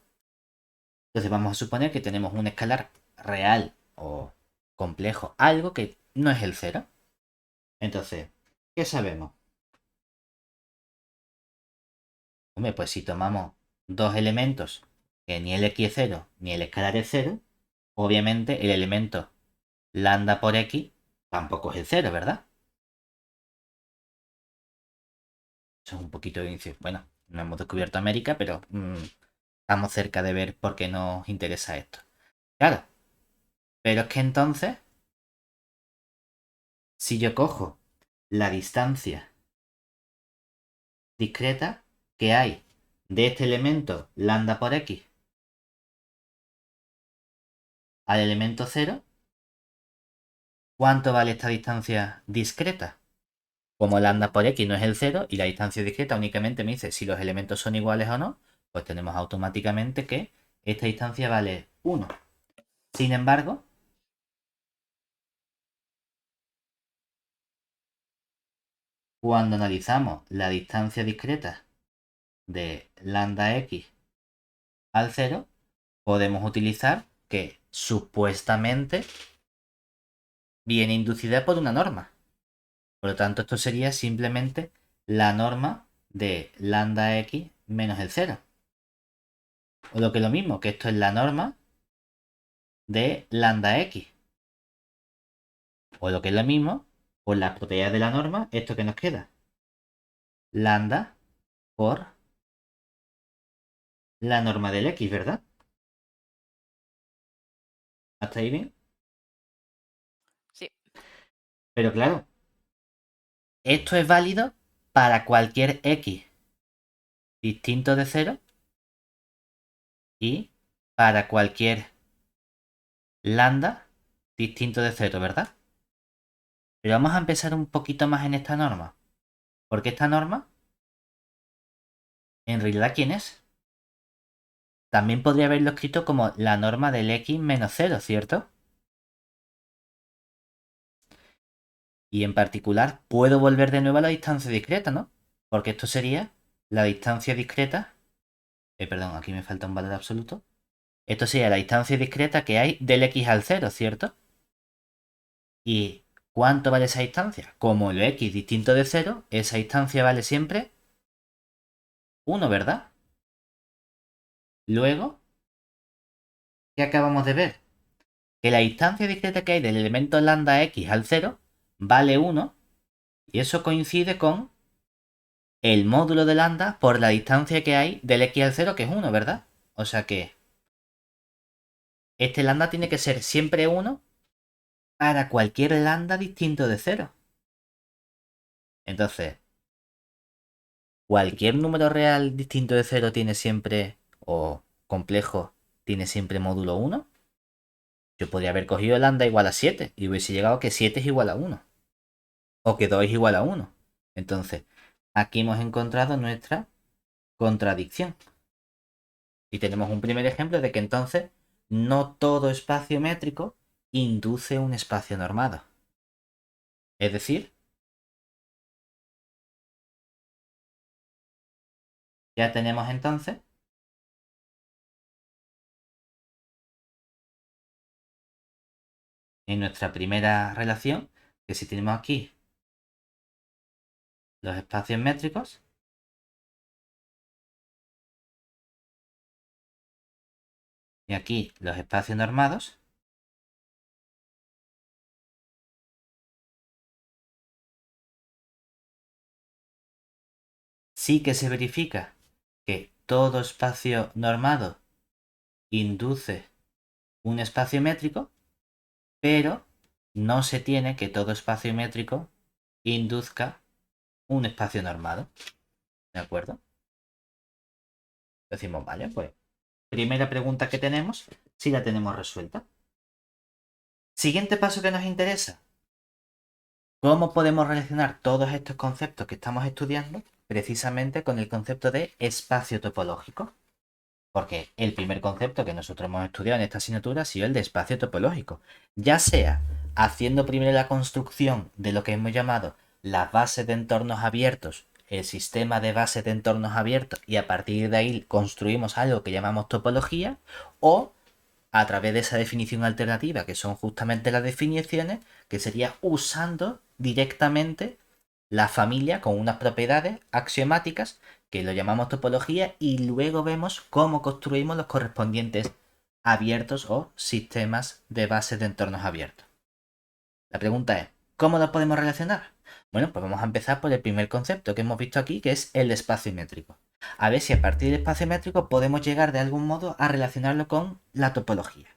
Entonces vamos a suponer que tenemos un escalar real o complejo, algo que no es el cero. Entonces, ¿qué sabemos? Hombre, pues si tomamos dos elementos, que ni el x es cero ni el escalar es cero, obviamente el elemento lambda por x tampoco es el cero, ¿verdad? Eso es un poquito de inicio. Bueno, no hemos descubierto América, pero estamos cerca de ver por qué nos interesa esto. Claro, pero es que entonces, si yo cojo la distancia discreta que hay de este elemento lambda por x al elemento cero, ¿cuánto vale esta distancia discreta? Como lambda por x no es el cero y la distancia discreta únicamente me dice si los elementos son iguales o no, pues tenemos automáticamente que esta distancia vale 1. Sin embargo, cuando analizamos la distancia discreta de lambda x al 0, podemos utilizar que supuestamente viene inducida por una norma. Por lo tanto, esto sería simplemente la norma de lambda x menos el 0. O lo que es lo mismo, que esto es la norma de lambda x. O lo que es lo mismo, por las propiedades de la norma, esto que nos queda. Lambda por la norma del x, ¿verdad? ¿Hasta ahí bien? Sí, Pero claro, esto es válido para cualquier x distinto de 0 y para cualquier lambda distinto de 0, ¿verdad? Pero vamos a empezar un poquito más en esta norma. Porque esta norma, en realidad, ¿quién es? También podría haberlo escrito como la norma del x menos 0, ¿cierto? Y en particular, puedo volver de nuevo a la distancia discreta, ¿no? Porque esto sería la distancia discreta Perdón, aquí me falta un valor absoluto. Esto sería la distancia discreta que hay del x al 0, ¿cierto? ¿Y cuánto vale esa distancia? Como el x distinto de 0, esa distancia vale siempre 1, ¿verdad? Luego, ¿qué acabamos de ver? Que la distancia discreta que hay del elemento lambda x al 0 vale 1, y eso coincide con el módulo de lambda por la distancia que hay del x al 0, que es 1, ¿verdad? O sea que este lambda tiene que ser siempre 1 para cualquier lambda distinto de 0. Entonces, cualquier número real distinto de 0 tiene siempre, o complejo, tiene siempre módulo 1. Yo podría haber cogido lambda igual a 7 y hubiese llegado a que 7 es igual a 1. O que 2 es igual a 1. Entonces, aquí hemos encontrado nuestra contradicción. Y tenemos un primer ejemplo de que entonces no todo espacio métrico induce un espacio normado. Es decir, ya tenemos entonces en nuestra primera relación que si tenemos aquí los espacios métricos, y aquí los espacios normados, sí que se verifica que todo espacio normado induce un espacio métrico, pero no se tiene que todo espacio métrico induzca un espacio normado. ¿De acuerdo? Decimos, vale, pues primera pregunta que tenemos, sí la tenemos resuelta. Siguiente paso que nos interesa. ¿Cómo podemos relacionar todos estos conceptos que estamos estudiando precisamente con el concepto de espacio topológico? Porque el primer concepto que nosotros hemos estudiado en esta asignatura ha sido el de espacio topológico. Ya sea haciendo primero la construcción de lo que hemos llamado las bases de entornos abiertos, el sistema de bases de entornos abiertos, y a partir de ahí construimos algo que llamamos topología, o a través de esa definición alternativa, que son justamente las definiciones, que sería usando directamente la familia con unas propiedades axiomáticas que lo llamamos topología, y luego vemos cómo construimos los correspondientes abiertos o sistemas de bases de entornos abiertos. La pregunta es, ¿cómo los podemos relacionar? Bueno, pues vamos a empezar por el primer concepto que hemos visto aquí, que es el espacio métrico. A ver si a partir del espacio métrico podemos llegar de algún modo a relacionarlo con la topología.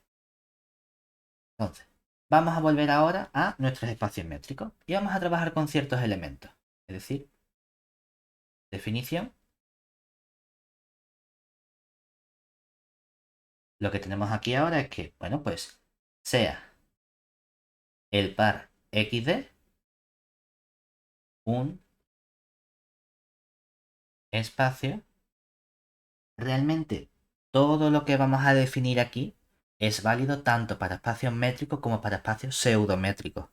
Entonces, vamos a volver ahora a nuestros espacios métricos y vamos a trabajar con ciertos elementos. Es decir, definición. Lo que tenemos aquí ahora es que, bueno, pues sea el par XD un espacio. Realmente todo lo que vamos a definir aquí es válido tanto para espacios métricos como para espacios pseudométricos.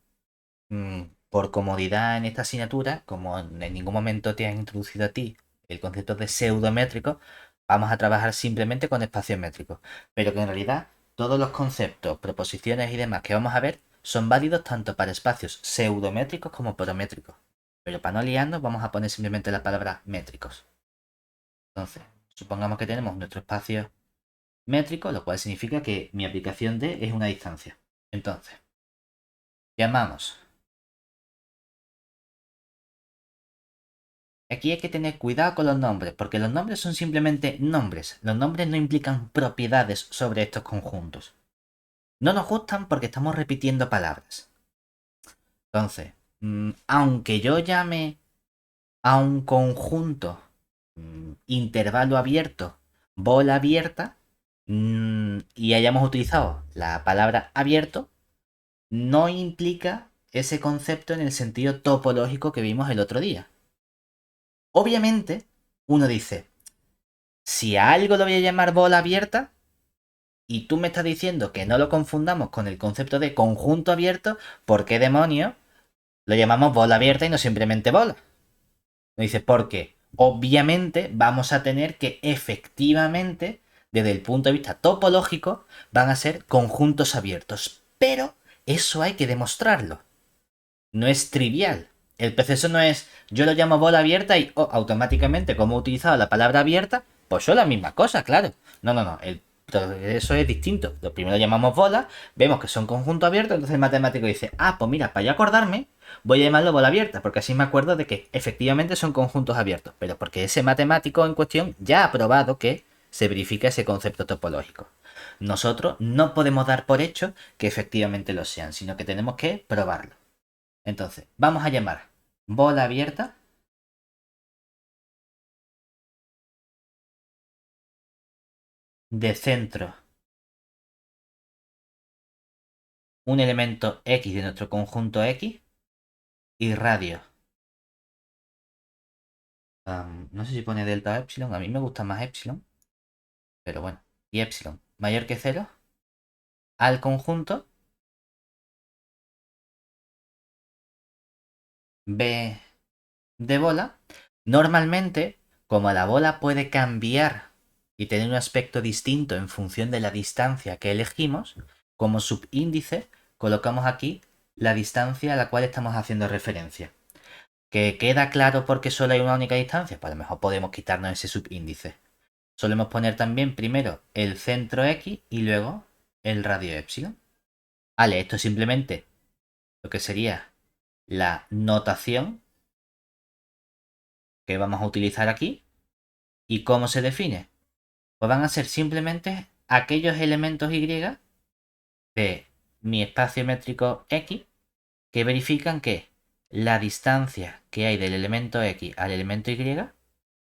Por comodidad en esta asignatura, como en ningún momento te han introducido a ti el concepto de pseudométrico, vamos a trabajar simplemente con espacios métricos. Pero que en realidad todos los conceptos, proposiciones y demás que vamos a ver son válidos tanto para espacios pseudométricos como prométricos. Pero para no liarnos vamos a poner simplemente la palabra métricos. Entonces, supongamos que tenemos nuestro espacio métrico, lo cual significa que mi aplicación D es una distancia. Entonces, llamamos. Aquí hay que tener cuidado con los nombres, porque los nombres son simplemente nombres. Los nombres no implican propiedades sobre estos conjuntos. No nos gustan porque estamos repitiendo palabras. Entonces, aunque yo llame a un conjunto intervalo abierto, bola abierta, y hayamos utilizado la palabra abierto, no implica ese concepto en el sentido topológico que vimos el otro día. Obviamente, uno dice, si a algo lo voy a llamar bola abierta, y tú me estás diciendo que no lo confundamos con el concepto de conjunto abierto, ¿por qué demonios lo llamamos bola abierta y no simplemente bola? Me dice, ¿por qué? obviamente vamos a tener que efectivamente, desde el punto de vista topológico, van a ser conjuntos abiertos. Pero eso hay que demostrarlo. No es trivial. El proceso no es, yo lo llamo bola abierta y automáticamente, como he utilizado la palabra abierta, pues son la misma cosa, claro. No, no, no. El proceso es distinto. Lo primero llamamos bola, vemos que son conjuntos abiertos, entonces el matemático dice, ah, pues mira, para yo acordarme, voy a llamarlo bola abierta, porque así me acuerdo de que efectivamente son conjuntos abiertos. Pero porque ese matemático en cuestión ya ha probado que se verifica ese concepto topológico. Nosotros no podemos dar por hecho que efectivamente lo sean, sino que tenemos que probarlo. Entonces, vamos a llamar bola abierta de centro un elemento X de nuestro conjunto X y radio. No sé si pone delta o epsilon, a mí me gusta más epsilon, pero bueno. Y epsilon mayor que 0 al conjunto B de bola. Normalmente, como la bola puede cambiar y tener un aspecto distinto en función de la distancia que elegimos, como subíndice colocamos aquí la distancia a la cual estamos haciendo referencia. ¿Que queda claro porque solo hay una única distancia? Pues a lo mejor podemos quitarnos ese subíndice. Solemos poner también primero el centro X y luego el radio epsilon. Vale, esto es simplemente lo que sería la notación que vamos a utilizar aquí. ¿Y cómo se define? Pues van a ser simplemente aquellos elementos Y de mi espacio métrico X que verifican que la distancia que hay del elemento X al elemento Y,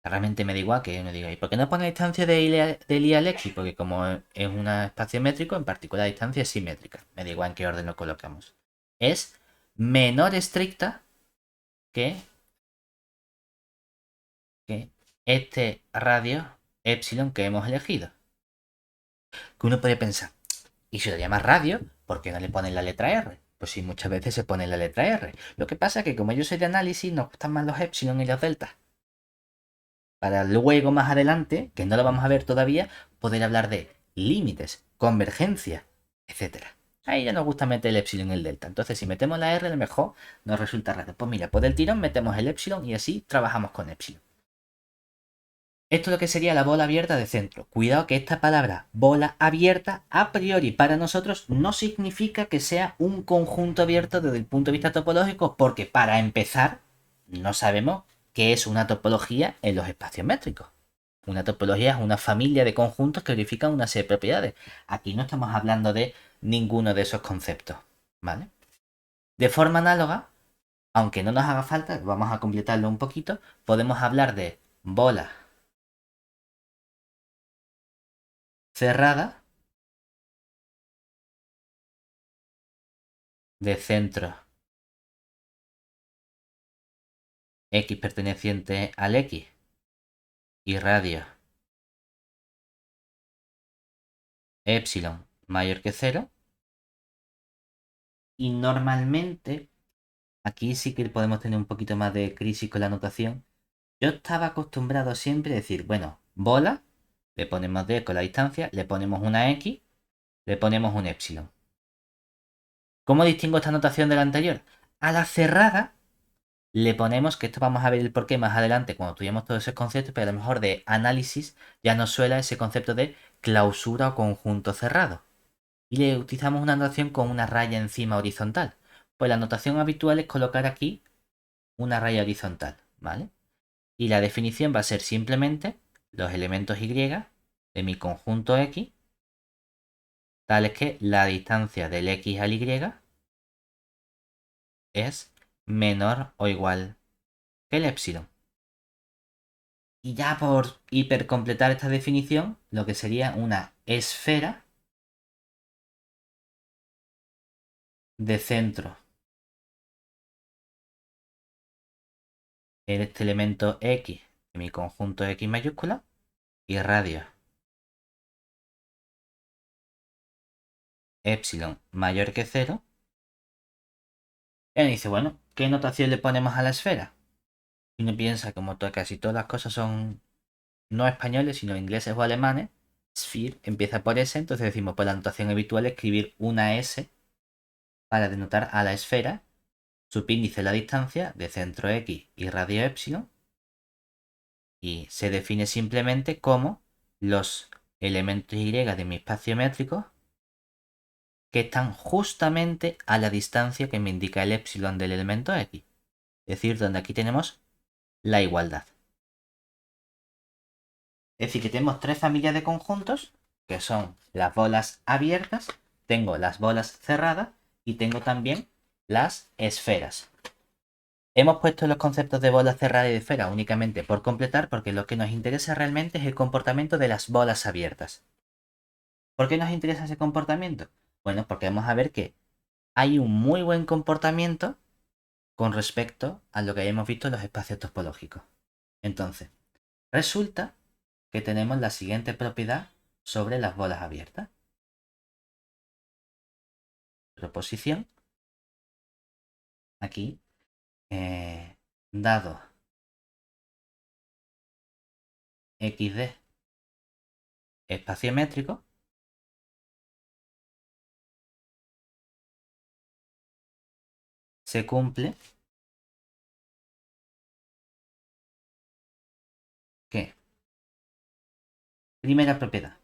realmente me da igual que uno diga, ¿y por qué no pone la distancia del Y al X? Porque como es un espacio métrico, en particular la distancia es simétrica. Me da igual en qué orden lo colocamos. Es menor estricta que, que este radio epsilon que hemos elegido. Que uno puede pensar, y si lo llamas radio, ¿por qué no le ponen la letra R? Pues sí, muchas veces se pone la letra R. Lo que pasa es que como yo soy de análisis, nos gustan más los epsilon y los deltas. Para luego, más adelante, que no lo vamos a ver todavía, poder hablar de límites, convergencia, etcétera. Ahí ya nos gusta meter el epsilon y el delta. Entonces, si metemos la R, a lo mejor nos resulta raro. Pues mira, pues del tirón metemos el epsilon y así trabajamos con epsilon. Esto es lo que sería la bola abierta de centro. Cuidado que esta palabra bola abierta a priori para nosotros no significa que sea un conjunto abierto desde el punto de vista topológico, porque para empezar no sabemos qué es una topología en los espacios métricos. Una topología es una familia de conjuntos que verifican una serie de propiedades. Aquí no estamos hablando de ninguno de esos conceptos, ¿vale? De forma análoga, aunque no nos haga falta, vamos a completarlo un poquito, podemos hablar de bola cerrada de centro X perteneciente al X y radio epsilon mayor que 0. Y normalmente, aquí sí que podemos tener un poquito más de crisis con la notación. Yo estaba acostumbrado siempre a decir, bueno, bola, le ponemos D con la distancia, le ponemos una X, le ponemos un epsilon. ¿Cómo distingo esta notación de la anterior? A la cerrada le ponemos, que esto vamos a ver el porqué más adelante cuando estudiemos todos esos conceptos, pero a lo mejor de análisis ya nos suela ese concepto de clausura o conjunto cerrado. Y le utilizamos una notación con una raya encima horizontal. Pues la notación habitual es colocar aquí una raya horizontal, ¿vale? Y la definición va a ser simplemente los elementos Y de mi conjunto X, tales que la distancia del X al Y es menor o igual que el epsilon. Y ya por hipercompletar esta definición, lo que sería una esfera de centro en este elemento X de mi conjunto X mayúscula y radio epsilon mayor que 0. Y dice, bueno, ¿qué notación le ponemos a la esfera? uno piensa como casi todas las cosas son no españoles, sino ingleses o alemanes, sphere empieza por S, entonces decimos por la notación habitual escribir una S para denotar a la esfera, subíndice la distancia de centro X y radio epsilon, y se define simplemente como los elementos Y de mi espacio métrico que están justamente a la distancia que me indica el epsilon del elemento X. Es decir, donde aquí tenemos la igualdad. Es decir, que tenemos tres familias de conjuntos, que son las bolas abiertas, tengo las bolas cerradas y tengo también las esferas. Hemos puesto los conceptos de bola cerrada y de esfera únicamente por completar, porque lo que nos interesa realmente es el comportamiento de las bolas abiertas. ¿Por qué nos interesa ese comportamiento? Bueno, porque vamos a ver que hay un muy buen comportamiento con respecto a lo que hayamos visto en los espacios topológicos. Entonces, resulta que tenemos la siguiente propiedad sobre las bolas abiertas. Proposición. Aquí, dado xd espacio métrico, se cumple que, primera propiedad,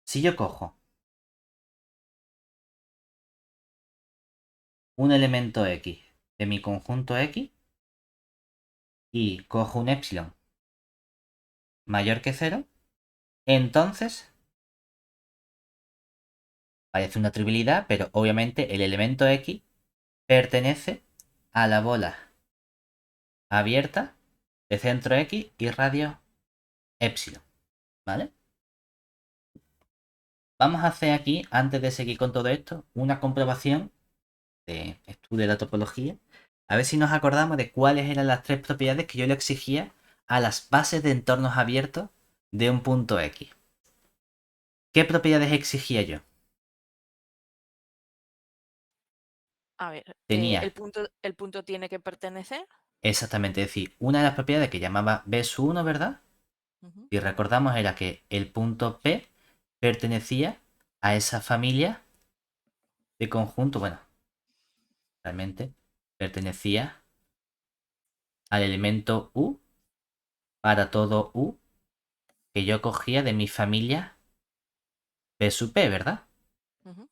si yo cojo un elemento X de mi conjunto X y cojo un epsilon mayor que 0, entonces parece una trivialidad, pero obviamente el elemento X pertenece a la bola abierta de centro X y radio epsilon, ¿vale? Vamos a hacer aquí, antes de seguir con todo esto, una comprobación de estudio de la topología, a ver si nos acordamos de cuáles eran las tres propiedades que yo le exigía a las bases de entornos abiertos de un punto X. ¿Qué propiedades exigía yo? A ver, Tenía el punto tiene que pertenecer. exactamente, decir, una de las propiedades que llamaba B 1, ¿verdad? Ujú. Y recordamos era que el punto P pertenecía a esa familia de conjunto, bueno, realmente pertenecía al elemento U para todo U que yo cogía de mi familia B sub P, ¿verdad? Ujú.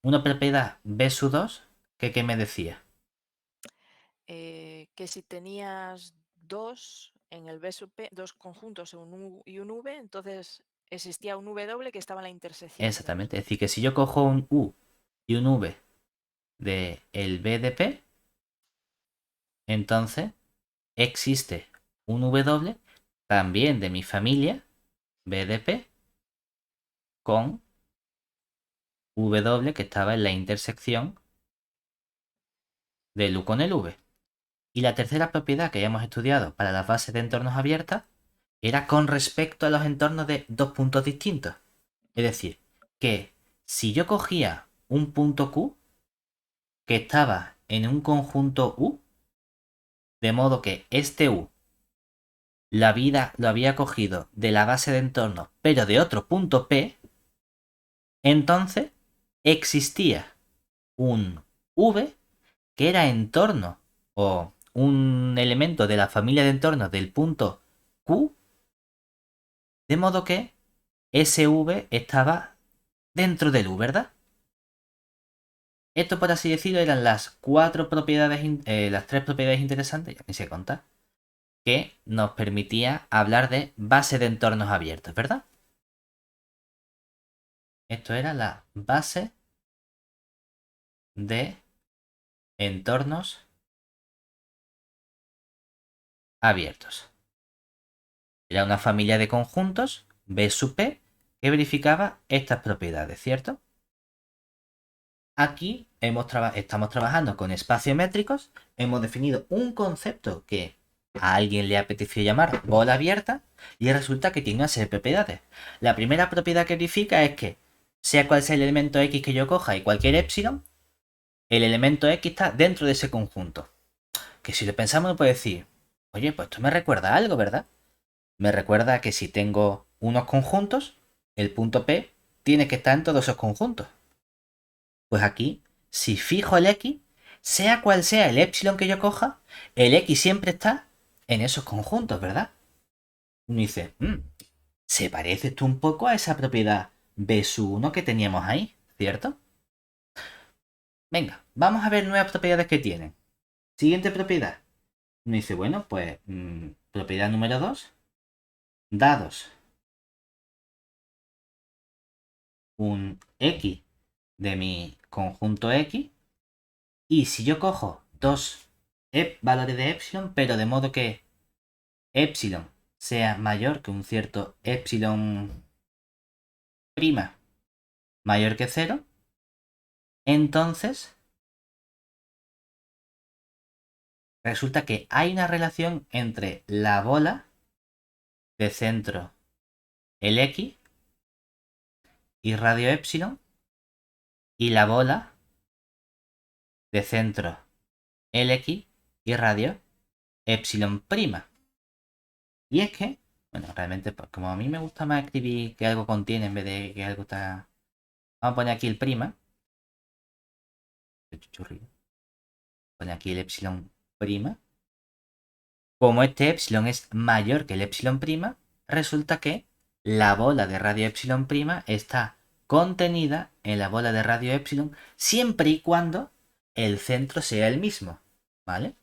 Una propiedad B sub 2, ¿qué me decía? Que si tenías dos en el B sub P, dos conjuntos, un U y un V, entonces existía un W que estaba en la intersección de los Exactamente, es dos. decir, que si yo cojo un U y un V de el B de P, entonces existe un W también de mi familia B de P con W que estaba en la intersección del U con el V. Y la tercera propiedad que hayamos estudiado para las bases de entornos abiertas era con respecto a los entornos de dos puntos distintos. Es decir, que si yo cogía un punto Q que estaba en un conjunto U, de modo que este U la vida lo había cogido de la base de entorno, pero de otro punto P, entonces existía un V que era entorno o un elemento de la familia de entornos del punto Q, de modo que ese V estaba dentro del U, ¿verdad? Esto, por así decirlo, eran las cuatro propiedades, las tres propiedades interesantes, ya ni sé contar, que nos permitía hablar de base de entornos abiertos, ¿verdad? Esto era la base de entornos abiertos. Era una familia de conjuntos, B sub P, que verificaba estas propiedades, ¿cierto? Aquí estamos trabajando con espacios métricos, hemos definido un concepto que a alguien le apeteció llamar bola abierta y resulta que tiene una serie de propiedades. La primera propiedad que verifica es que, sea cual sea el elemento X que yo coja y cualquier epsilon, el elemento X está dentro de ese conjunto. que si lo pensamos uno puede decir, oye, pues esto me recuerda a algo, ¿verdad? Me recuerda que si tengo unos conjuntos, el punto P tiene que estar en todos esos conjuntos. Pues aquí, si fijo el X, sea cual sea el epsilon que yo coja, el X siempre está en esos conjuntos, ¿verdad? Uno dice, se parece esto un poco a esa propiedad B sub 1 que teníamos ahí, ¿cierto? Venga, vamos a ver nuevas propiedades que tienen. Siguiente propiedad. Uno dice, bueno, pues propiedad número 2. Dados un X de mi conjunto X. Y si yo cojo dos valores de epsilon, pero de modo que epsilon sea mayor que un cierto epsilon prima mayor que 0, entonces resulta que hay una relación entre la bola de centro el X y radio epsilon y la bola de centro el X y radio epsilon prima. Y es que, bueno, realmente, pues como a mí me gusta más escribir que algo contiene en vez de que algo está... Vamos a poner aquí el prima. Pone aquí el epsilon prima. Como este epsilon es mayor que el epsilon prima, resulta que la bola de radio epsilon prima está contenida en la bola de radio epsilon siempre y cuando el centro sea el mismo. ¿Vale?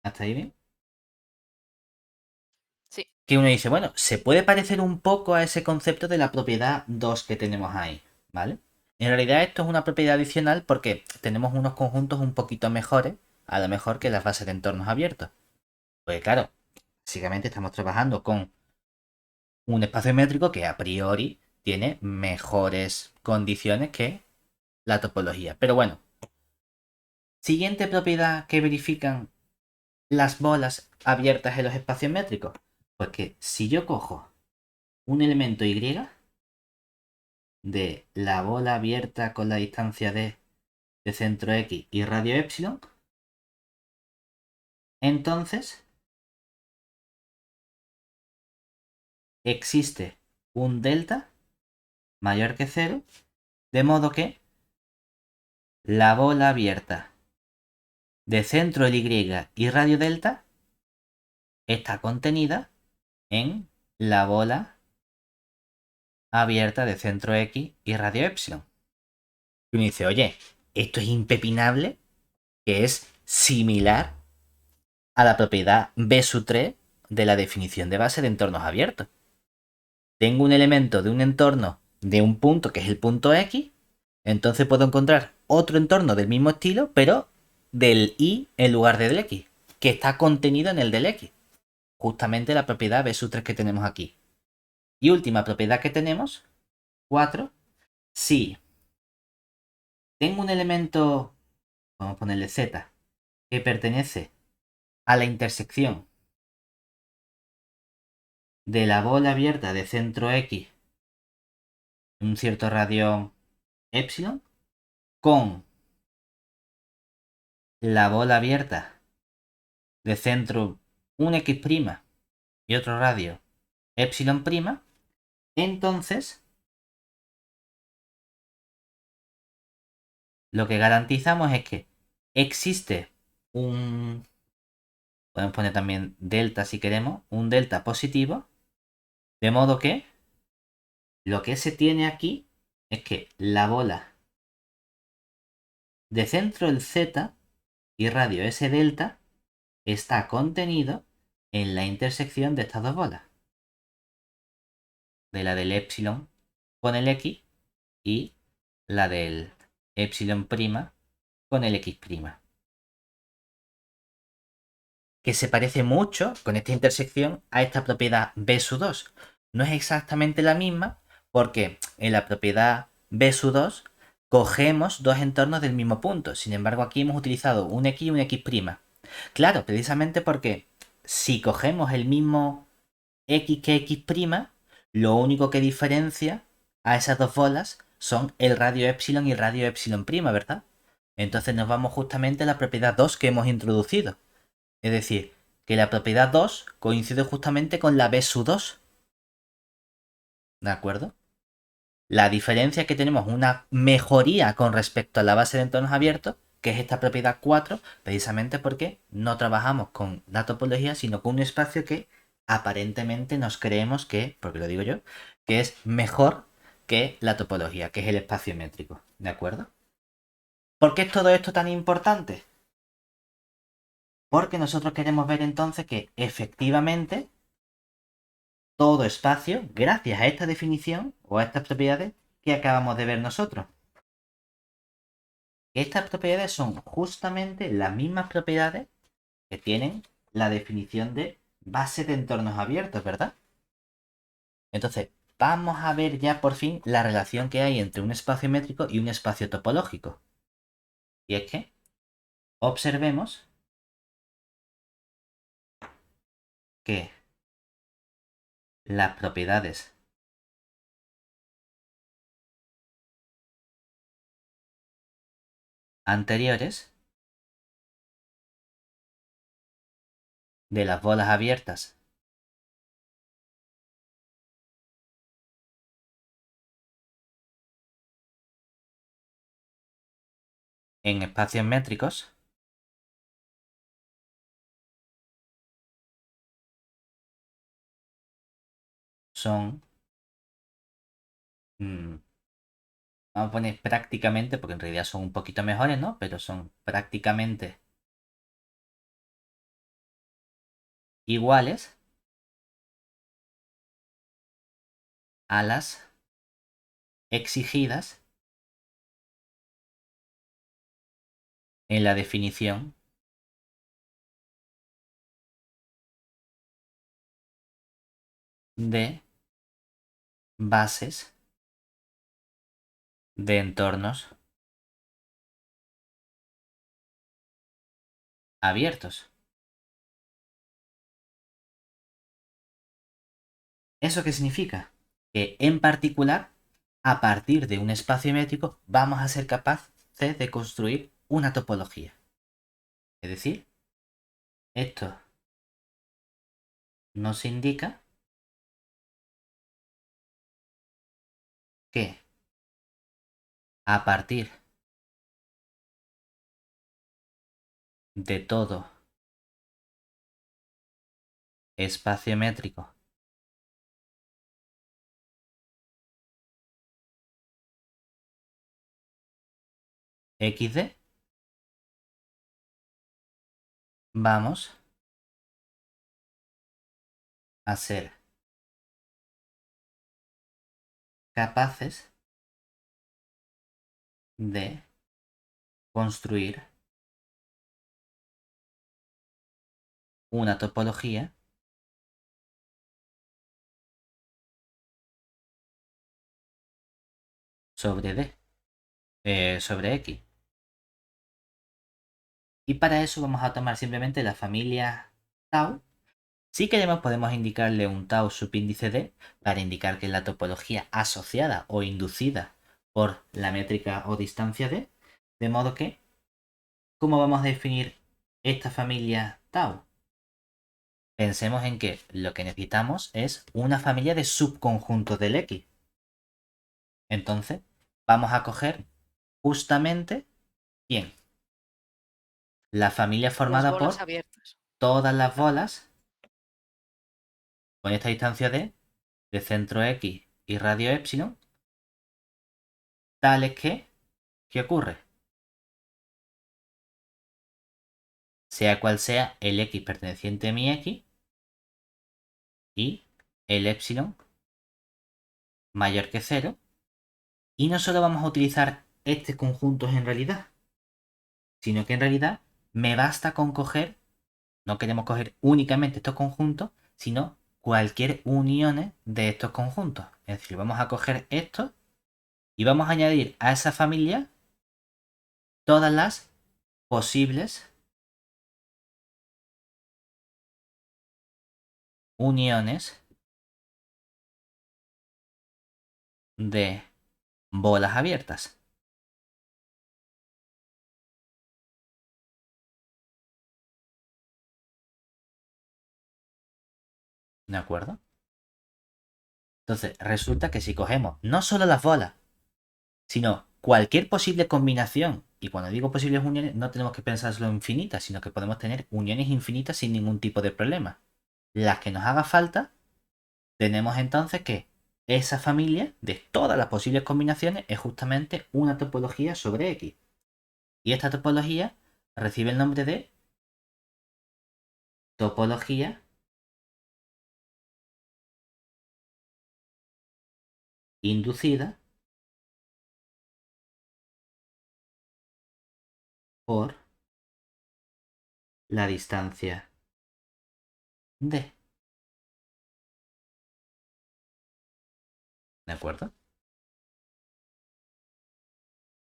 ¿Hasta ahí bien? Sí. Que uno dice, bueno, se puede parecer un poco a ese concepto de la propiedad 2 que tenemos ahí, ¿vale? En realidad esto es una propiedad adicional porque tenemos unos conjuntos un poquito mejores, a lo mejor que las bases de entornos abiertos. Pues claro, básicamente estamos trabajando con un espacio métrico que a priori tiene mejores condiciones que la topología. Pero bueno, siguiente propiedad que verifican las bolas abiertas en los espacios métricos. Pues que si yo cojo un elemento Y de la bola abierta con la distancia D de centro X y radio epsilon, entonces existe un delta mayor que 0, de modo que la bola abierta de centro el Y y radio delta está contenida en la bola abierta de centro X y radio epsilon. Y uno dice, oye, esto es impepinable, que es similar a la propiedad B sub 3 de la definición de base de entornos abiertos. Tengo un elemento de un entorno de un punto que es el punto X, entonces puedo encontrar otro entorno del mismo estilo, pero del Y en lugar del X, que está contenido en el del X. Justamente la propiedad B sub 3 que tenemos aquí. Y última propiedad que tenemos, 4, si tengo un elemento, vamos a ponerle Z, que pertenece a la intersección de la bola abierta de centro X en un cierto radio epsilon con la bola abierta de centro un X' y otro radio epsilon', entonces lo que garantizamos es que existe un, podemos poner también delta si queremos, un delta positivo, de modo que lo que se tiene aquí es que la bola de centro el Z y radio S delta está contenido en la intersección de estas dos bolas, de la del epsilon con el X y la del epsilon' con el X', que se parece mucho con esta intersección a esta propiedad B sub 2. No es exactamente la misma porque en la propiedad B sub 2 cogemos dos entornos del mismo punto. Sin embargo, aquí hemos utilizado un X y un X'. Claro, precisamente porque si cogemos el mismo X que X', lo único que diferencia a esas dos bolas son el radio epsilon y el radio epsilon', ¿verdad? Entonces nos vamos justamente a la propiedad 2 que hemos introducido. Es decir, que la propiedad 2 coincide justamente con la B sub 2. ¿De acuerdo? La diferencia es que tenemos una mejoría con respecto a la base de entornos abiertos, que es esta propiedad 4, precisamente porque no trabajamos con la topología, sino con un espacio que aparentemente nos creemos que, porque lo digo yo, que es mejor que la topología, que es el espacio métrico. ¿De acuerdo? ¿Por qué es todo esto tan importante? Porque nosotros queremos ver entonces que efectivamente todo espacio, gracias a esta definición o a estas propiedades que acabamos de ver nosotros. Estas propiedades son justamente las mismas propiedades que tienen la definición de base de entornos abiertos, ¿verdad? Entonces, vamos a ver ya por fin la relación que hay entre un espacio métrico y un espacio topológico. Y es que observemos que las propiedades anteriores de las bolas abiertas en espacios métricos son, vamos a poner prácticamente, porque en realidad son un poquito mejores, ¿no? Pero son prácticamente iguales a las exigidas en la definición de bases de entornos abiertos. ¿Eso qué significa? Que en particular, a partir de un espacio métrico, vamos a ser capaces de construir una topología. Es decir, esto nos indica que a partir de todo espacio métrico XD, vamos a ser capaces de construir una topología sobre D, sobre X. Y para eso vamos a tomar simplemente la familia tau. Si queremos podemos indicarle un tau subíndice D para indicar que es la topología asociada o inducida por la métrica o distancia D. De modo que, ¿cómo vamos a definir esta familia tau? Pensemos en que lo que necesitamos es una familia de subconjuntos del X. Entonces, vamos a coger justamente, ¿quién? La familia Las formada bolas por abiertas. todas las bolas con esta distancia D de centro X y radio epsilon, tales que, ¿qué ocurre? Sea cual sea el X perteneciente a mi X y el epsilon mayor que 0. Y no solo vamos a utilizar este conjunto en realidad, sino que en realidad me basta con coger, no queremos coger únicamente estos conjuntos, sino cualquier unión de estos conjuntos. Es decir, vamos a coger esto y vamos a añadir a esa familia todas las posibles uniones de bolas abiertas. ¿De acuerdo? Entonces, resulta que si cogemos no solo las bolas, sino cualquier posible combinación, y cuando digo posibles uniones, no tenemos que pensarlo infinitas, sino que podemos tener uniones infinitas sin ningún tipo de problema. Las que nos haga falta, tenemos entonces que esa familia de todas las posibles combinaciones es justamente una topología sobre X. Y esta topología recibe el nombre de topología inducida por la distancia D. ¿De acuerdo?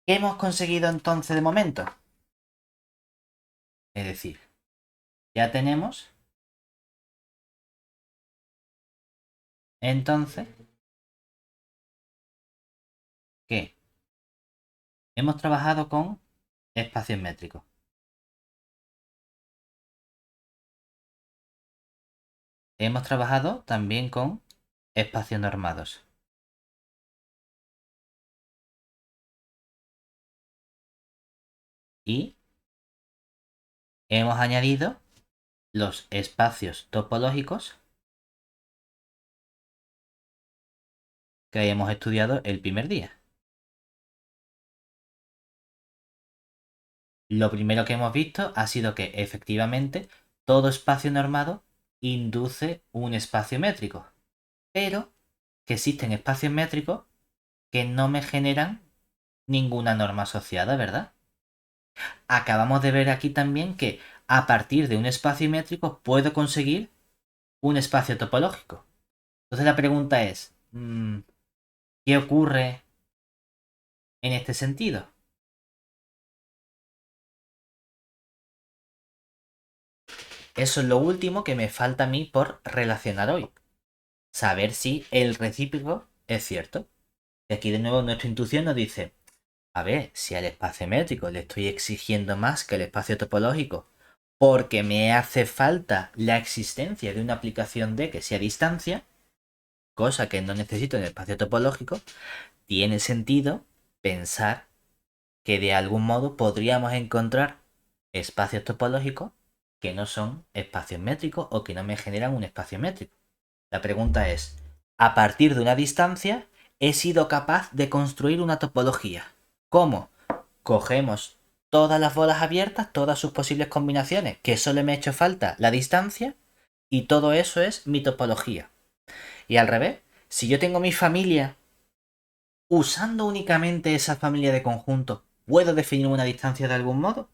¿Qué hemos conseguido entonces de momento? Es decir, ya tenemos entonces que hemos trabajado con espacios métricos. Hemos trabajado también con espacios normados. Y hemos añadido los espacios topológicos que hayamos estudiado el primer día. Lo primero que hemos visto ha sido que efectivamente todo espacio normado induce un espacio métrico, pero que existen espacios métricos que no me generan ninguna norma asociada, ¿verdad? Acabamos de ver aquí también que a partir de un espacio métrico puedo conseguir un espacio topológico. Entonces la pregunta es, ¿qué ocurre en este sentido? Eso es lo último que me falta a mí por relacionar hoy. Saber si el recíproco es cierto. Y aquí de nuevo nuestra intuición nos dice, a ver, si al espacio métrico le estoy exigiendo más que al espacio topológico, porque me hace falta la existencia de una aplicación D que sea a distancia, cosa que no necesito en el espacio topológico, tiene sentido pensar que de algún modo podríamos encontrar espacios topológicos que no son espacios métricos o que no me generan un espacio métrico. La pregunta es, a partir de una distancia, he sido capaz de construir una topología. ¿Cómo? Cogemos todas las bolas abiertas, todas sus posibles combinaciones, que solo me ha hecho falta la distancia, y todo eso es mi topología. Y al revés, si yo tengo mi familia, usando únicamente esa familia de conjuntos, ¿puedo definir una distancia de algún modo?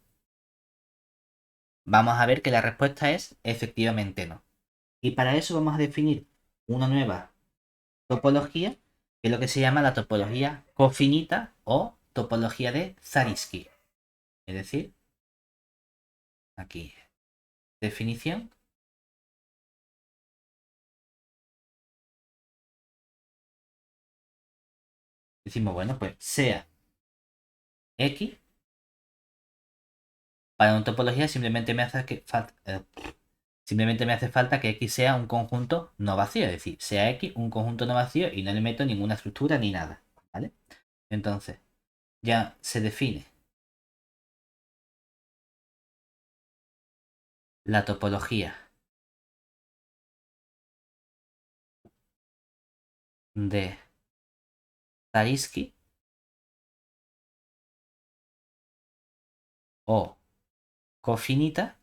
Vamos a ver que la respuesta es efectivamente no. Y para eso vamos a definir una nueva topología, que es lo que se llama la topología cofinita o topología de Zariski. Es decir, aquí, definición. Decimos, bueno, pues sea X, para una topología simplemente me hace falta que X sea un conjunto no vacío, es decir, sea X un conjunto no vacío y no le meto ninguna estructura ni nada, ¿vale? Entonces, ya se define la topología de Zariski o cofinita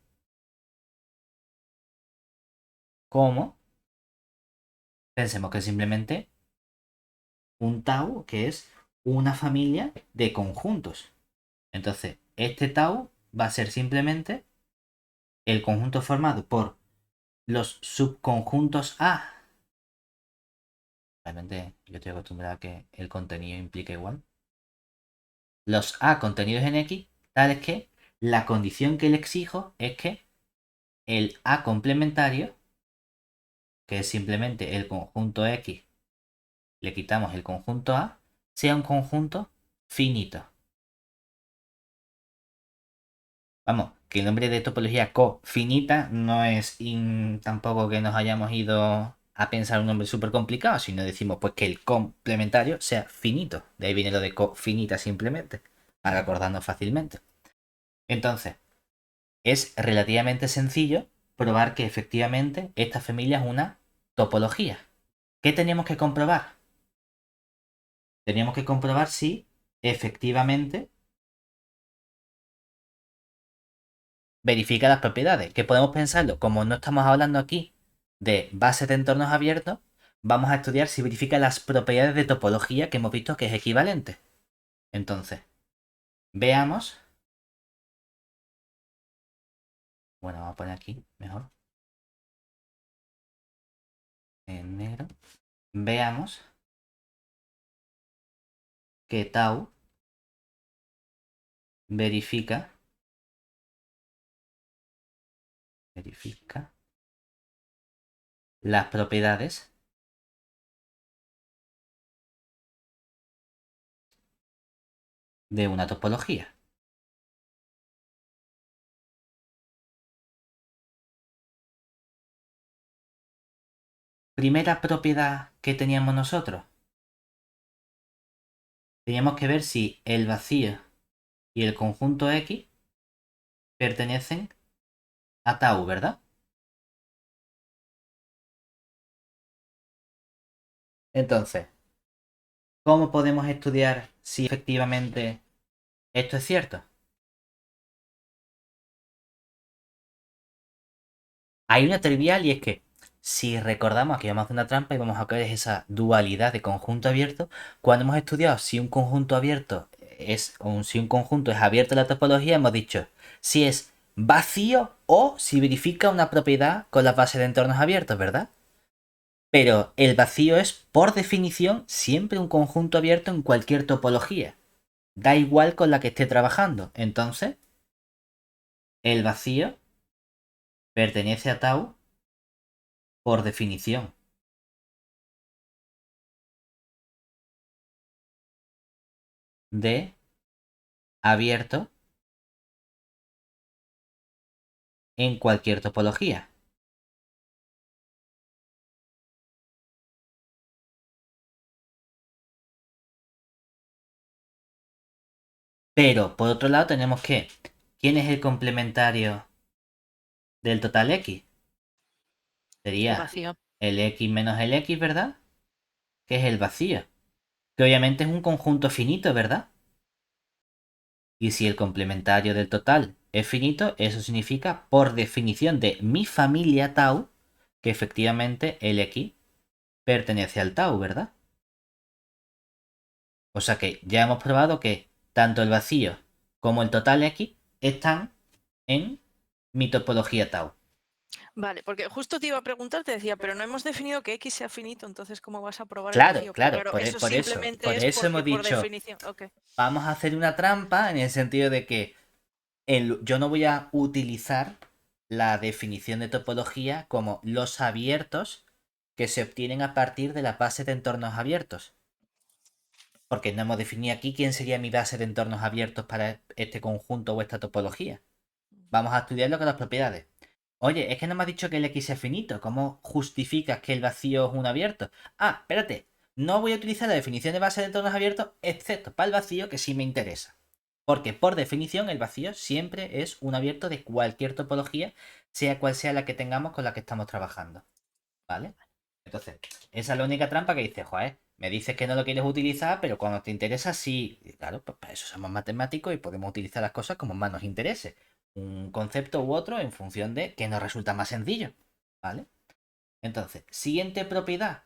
como, pensemos que simplemente un tau que es una familia de conjuntos. Entonces, este tau va a ser simplemente el conjunto formado por los subconjuntos A. Realmente yo estoy acostumbrado a que el contenido implique igual. Los A contenidos en X, tales que la condición que le exijo es que el A complementario, que es simplemente el conjunto X, le quitamos el conjunto A, sea un conjunto finito. Vamos, que el nombre de topología cofinita no es tampoco que nos hayamos ido a pensar un nombre súper complicado, sino decimos pues que el complementario sea finito. De ahí viene lo de cofinita simplemente, para acordarnos fácilmente. Entonces, es relativamente sencillo probar que efectivamente esta familia es una topología. ¿Qué teníamos que comprobar? Teníamos que comprobar si efectivamente verifica las propiedades. Que podemos pensarlo, como no estamos hablando aquí de bases de entornos abiertos, vamos a estudiar si verifica las propiedades de topología que hemos visto que es equivalente. Entonces, veamos. Bueno, vamos a poner aquí mejor. En negro. Veamos que tau verifica las propiedades de una topología. Primera propiedad que teníamos nosotros. Teníamos que ver si el vacío y el conjunto X pertenecen a tau, ¿verdad? Entonces, ¿cómo podemos estudiar si efectivamente esto es cierto? Hay una trivial y es que si recordamos que vamos a hacer una trampa y vamos a ver esa dualidad de conjunto abierto, cuando hemos estudiado si un conjunto abierto si un conjunto es abierto a la topología, hemos dicho si es vacío o si verifica una propiedad con la base de entornos abiertos, ¿verdad? Pero el vacío es, por definición, siempre un conjunto abierto en cualquier topología. Da igual con la que esté trabajando. Entonces, el vacío pertenece a tau por definición de abierto en cualquier topología. Pero, por otro lado, tenemos que, ¿quién es el complementario del total X? El Sería vacío. el X menos el X, ¿verdad? Que es el vacío. Que obviamente es un conjunto finito, ¿verdad? Y si el complementario del total es finito, eso significa, por definición de mi familia tau, que efectivamente el X pertenece al tau, ¿verdad? O sea que ya hemos probado que tanto el vacío como el total X están en mi topología tau. Vale, porque justo te iba a preguntar, te decía, pero no hemos definido que X sea finito, entonces ¿cómo vas a probar el Claro, vacío? Pero claro, claro, eso por simplemente es eso porque hemos por dicho, definición. Ok. vamos a hacer una trampa en el sentido de que yo no voy a utilizar la definición de topología como los abiertos que se obtienen a partir de la base de entornos abiertos. Porque no hemos definido aquí quién sería mi base de entornos abiertos para este conjunto o esta topología. Vamos a estudiarlo con las propiedades. Oye, es que no me has dicho que el X es finito. ¿Cómo justificas que el vacío es un abierto? Ah, espérate. No voy a utilizar la definición de base de entornos abiertos, excepto para el vacío, que sí me interesa. Porque por definición el vacío siempre es un abierto de cualquier topología, sea cual sea la que tengamos con la que estamos trabajando. ¿Vale? Entonces, esa es la única trampa que dices, joder, me dices que no lo quieres utilizar, pero cuando te interesa sí. Y claro, pues para eso somos matemáticos y podemos utilizar las cosas como más nos interese. Un concepto u otro en función de qué nos resulta más sencillo. ¿Vale? Entonces, siguiente propiedad.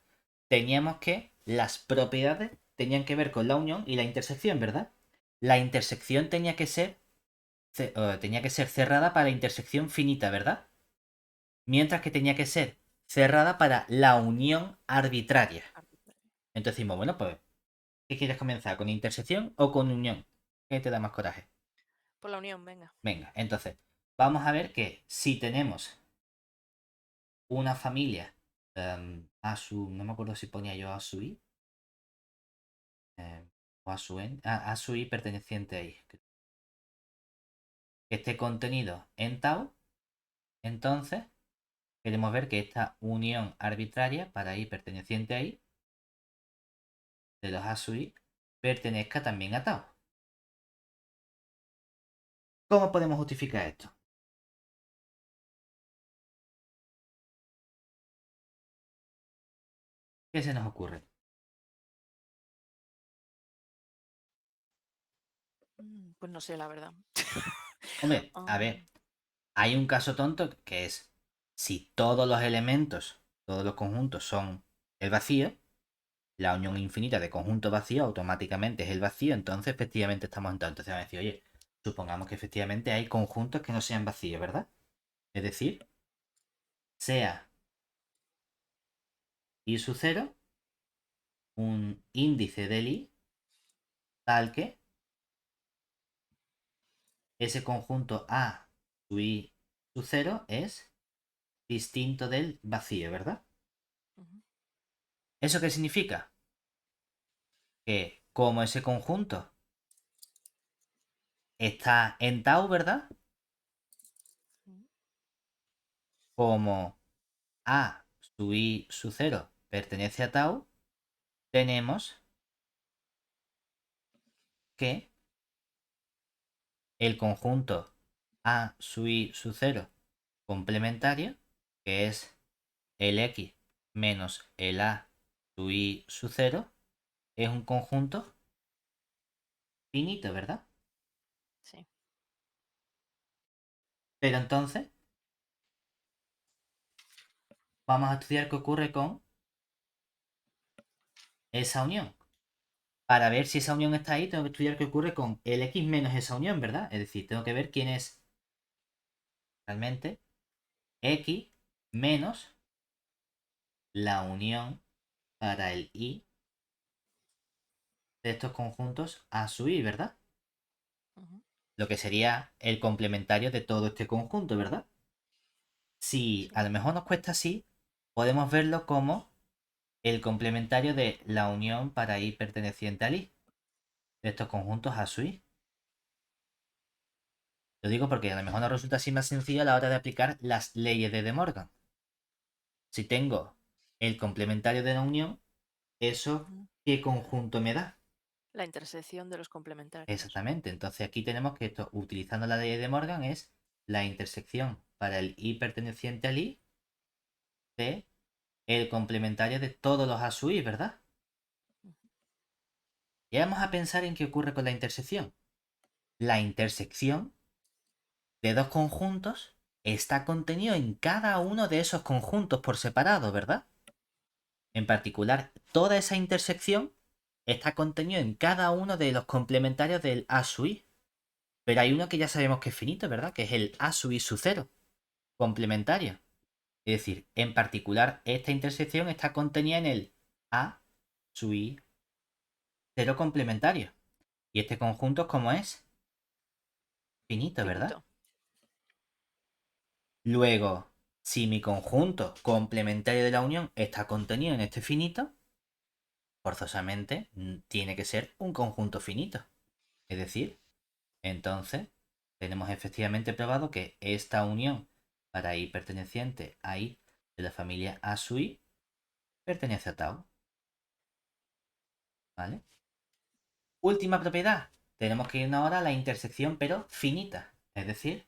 Teníamos que las propiedades tenían que ver con la unión y la intersección, ¿verdad? La intersección tenía que ser cerrada para la intersección finita, ¿verdad? Mientras que tenía que ser cerrada para la unión arbitraria. Entonces decimos, bueno, pues, ¿qué quieres comenzar? ¿Con intersección o con unión? ¿Qué te da más coraje? Por la unión, venga. Venga, entonces, vamos a ver que si tenemos una familia a su, no me acuerdo si ponía yo a su i o a su n, a su i perteneciente a i. que esté contenido en tau, entonces queremos ver que esta unión arbitraria para i perteneciente a i de los a sub i pertenezca también a tau. ¿Cómo podemos justificar esto? ¿Qué se nos ocurre? Pues no sé, la verdad. Hombre, a Ah, ver, hay un caso tonto que es si todos los elementos, todos los conjuntos son el vacío, la unión infinita de conjunto vacío automáticamente es el vacío, entonces efectivamente estamos en tal. Entonces vamos a decir, oye, supongamos que efectivamente hay conjuntos que no sean vacíos, ¿verdad? Es decir, sea i sub 0 un índice del i tal que ese conjunto A sub i sub 0 es distinto del vacío, ¿verdad? ujú, ¿Eso qué significa? Que como ese conjunto está en tau, ¿verdad? ujú, Como A sub i sub 0 pertenece a tau, tenemos que el conjunto A sub i sub 0 complementario, que es el X menos el A sub i sub 0, es un conjunto finito, ¿verdad? sí. Pero entonces vamos a estudiar qué ocurre con esa unión. Para ver si esa unión está ahí, tengo que estudiar qué ocurre con el X menos esa unión, ¿verdad? Es decir, tengo que ver quién es realmente X menos la unión para el I de estos conjuntos A sub I, ¿verdad? Ujú, Lo que sería el complementario de todo este conjunto, ¿verdad? Si a sí. lo mejor nos cuesta así, podemos verlo como el complementario de la unión para I perteneciente al I, de estos conjuntos A sub I. Lo digo porque a lo mejor nos resulta así más sencillo a la hora de aplicar las leyes de De Morgan. Si tengo el complementario de la unión, ¿eso Ujú. qué conjunto me da? La intersección de los complementarios. Exactamente. Entonces aquí tenemos que esto, utilizando la ley de Morgan, es la intersección para el I perteneciente al I de el complementario de todos los A sub I, ¿verdad? Ujú, Y vamos a pensar en qué ocurre con la intersección. La intersección de dos conjuntos está contenido en cada uno de esos conjuntos por separado, ¿verdad? En particular, toda esa intersección está contenido en cada uno de los complementarios del A sub i. Pero hay uno que ya sabemos que es finito, ¿verdad? Que es el A sub i sub 0, complementario. Es decir, en particular, esta intersección está contenida en el A sub i 0 complementario. Y este conjunto, ¿cómo es? Finito, ¿verdad? finito. Luego, si mi conjunto complementario de la unión está contenido en este finito, forzosamente tiene que ser un conjunto finito. Es decir, entonces tenemos efectivamente probado que esta unión para i perteneciente a i de la familia A sub i pertenece a tau. ¿Vale? Última propiedad. Tenemos que irnos ahora a la intersección pero finita. Es decir,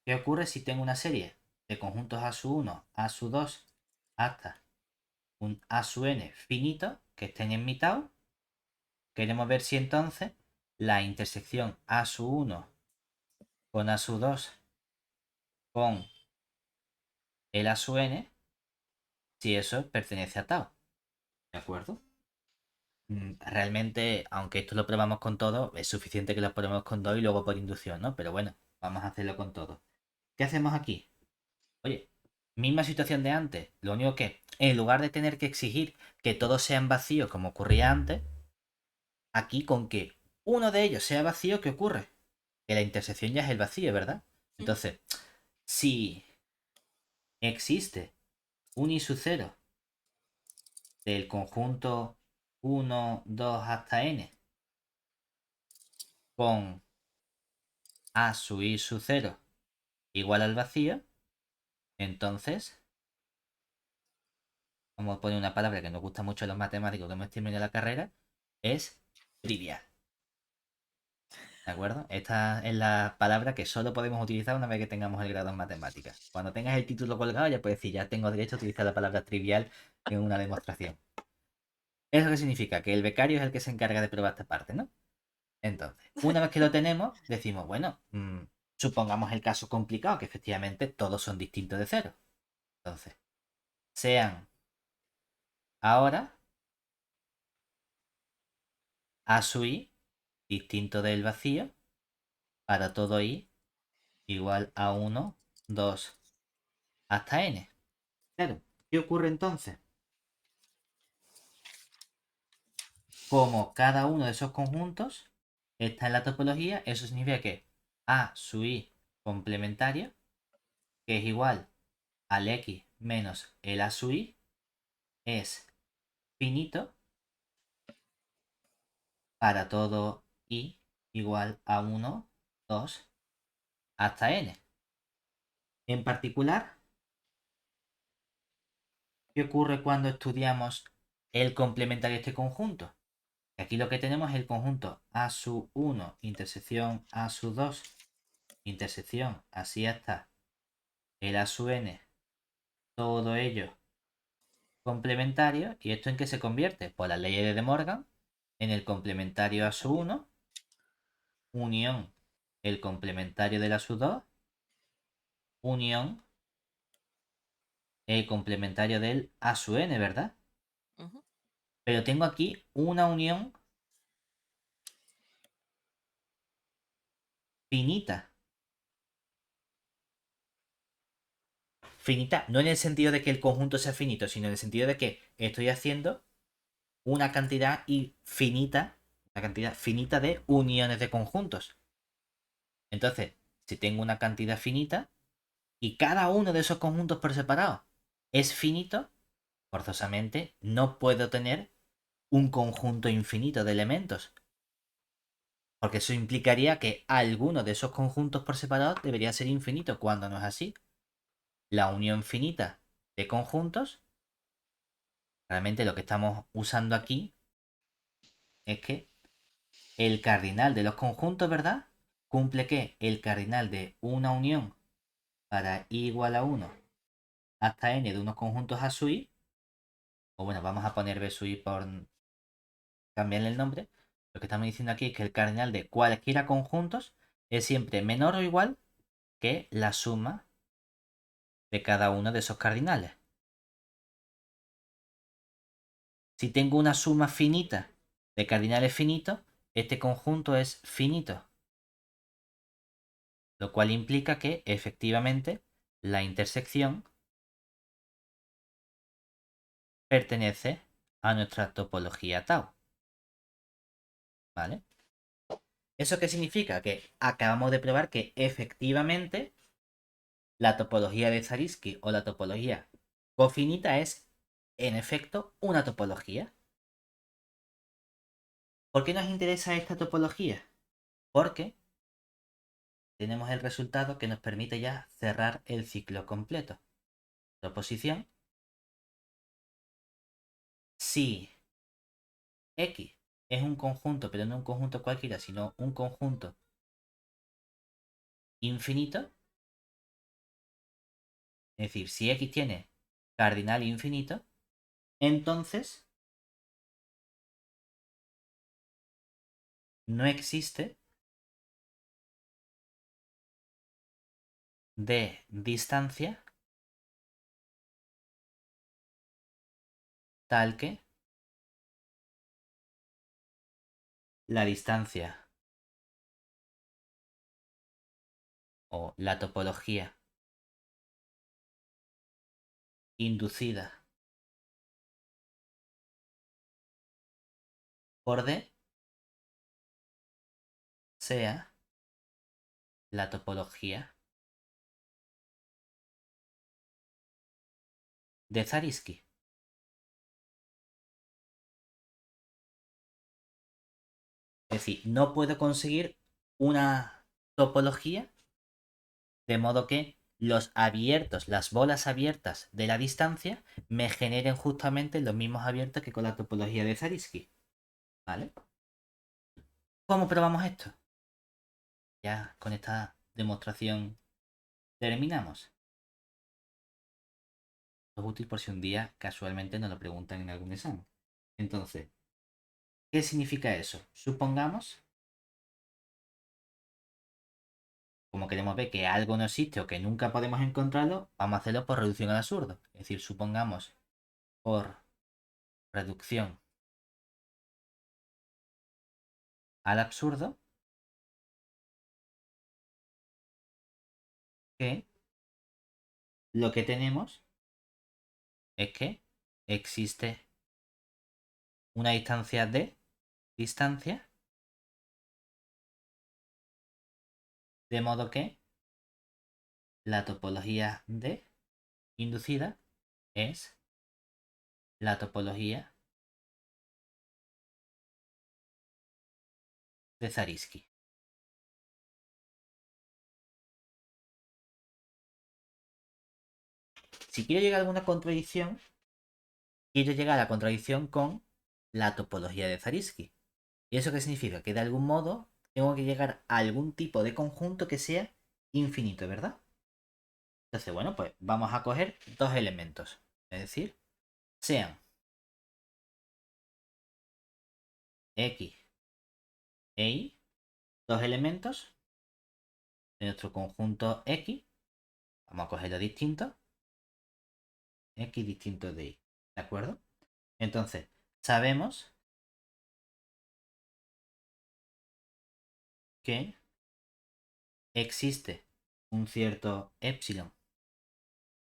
¿qué ocurre si tengo una serie de conjuntos A sub 1, A sub 2 hasta un A sub n finito que estén en mi tau? Queremos ver si entonces la intersección A sub 1 con A sub 2 con el A sub n, si eso pertenece a tau. ¿De acuerdo? Realmente, aunque esto lo probamos con todo, es suficiente que lo probemos con todo y luego por inducción, ¿no? Pero bueno, vamos a hacerlo con todo. ¿Qué hacemos aquí? Oye, misma situación de antes. Lo único que, en lugar de tener que exigir que todos sean vacíos como ocurría antes, aquí con que uno de ellos sea vacío, ¿qué ocurre? Que la intersección ya es el vacío, ¿verdad? Ujú, Entonces, si existe un i sub 0 del conjunto 1, 2 hasta n con A sub i sub 0 igual al vacío, entonces, vamos a poner una palabra que nos gusta mucho a los matemáticos que hemos terminado la carrera, es trivial. ¿De acuerdo? Esta es la palabra que solo podemos utilizar una vez que tengamos el grado en matemáticas. Cuando tengas el título colgado ya puedes decir, ya tengo derecho a utilizar la palabra trivial en una demostración. ¿Eso qué significa? Que el becario es el que se encarga de probar esta parte, ¿no? Entonces, una vez que lo tenemos, decimos, bueno, supongamos el caso complicado, que efectivamente todos son distintos de cero. Entonces, sean ahora a sub i distinto del vacío para todo i igual a 1, 2, hasta n. Claro, ¿qué ocurre entonces? Como cada uno de esos conjuntos está en la topología, eso significa que a sub i complementario, que es igual al x menos el a sub i, es finito para todo i igual a 1, 2, hasta n. En particular, ¿qué ocurre cuando estudiamos el complementario de este conjunto? Aquí lo que tenemos es el conjunto a sub 1 intersección a sub 2 intersección así hasta el a sub n, todo ello complementario. ¿Y esto en qué se convierte? Por la ley de De Morgan, en el complementario a sub 1 unión el complementario de la sub 2 unión el complementario del a sub n, ¿verdad? Ujú. Pero tengo aquí una unión finita. Finita, no en el sentido de que el conjunto sea finito, sino en el sentido de que estoy haciendo una cantidad infinita, una cantidad finita de uniones de conjuntos. Entonces, si tengo una cantidad finita y cada uno de esos conjuntos por separado es finito, forzosamente no puedo tener un conjunto infinito de elementos. Porque eso implicaría que alguno de esos conjuntos por separado debería ser infinito, cuando no es así. La unión finita de conjuntos, realmente lo que estamos usando aquí es que el cardinal de los conjuntos, ¿verdad? Cumple que el cardinal de una unión para i igual a 1 hasta n de unos conjuntos a sub i, o bueno, vamos a poner b sub i por cambiarle el nombre. Lo que estamos diciendo aquí es que el cardinal de cualquiera conjuntos es siempre menor o igual que la suma de cada uno de esos cardinales. Si tengo una suma finita de cardinales finitos, este conjunto es finito. Lo cual implica que efectivamente la intersección pertenece a nuestra topología tau. ¿Vale? ¿Eso qué significa? Que acabamos de probar que efectivamente la topología de Zariski o la topología cofinita es, en efecto, una topología. ¿Por qué nos interesa esta topología? Porque tenemos el resultado que nos permite ya cerrar el ciclo completo. Proposición: si X es un conjunto, pero no un conjunto cualquiera, sino un conjunto infinito, es decir, si X tiene cardinal infinito, entonces no existe de distancia tal que la distancia o la topología inducida por D sea la topología de Zariski. Es decir, no puedo conseguir una topología, de modo que los abiertos, las bolas abiertas de la distancia, me generen justamente los mismos abiertos que con la topología de Zariski. ¿Vale? ¿Cómo probamos esto? Ya con esta demostración terminamos. Es útil por si un día casualmente nos lo preguntan en algún examen. Entonces, ¿qué significa eso? Supongamos, como queremos ver que algo no existe o que nunca podemos encontrarlo, vamos a hacerlo por reducción al absurdo. Es decir, supongamos por reducción al absurdo que lo que tenemos es que existe una distancia de distancia, de modo que la topología de inducida es la topología de Zariski. Si quiero llegar a alguna contradicción, quiero llegar a la contradicción con la topología de Zariski. ¿Y eso qué significa? Que de algún modo tengo que llegar a algún tipo de conjunto que sea infinito, ¿verdad? Entonces, bueno, pues vamos a coger dos elementos. Es decir, sean X e Y, dos elementos de nuestro conjunto X. Vamos a cogerlo distinto. X distinto de Y. ¿De acuerdo? Entonces, sabemos que existe un cierto epsilon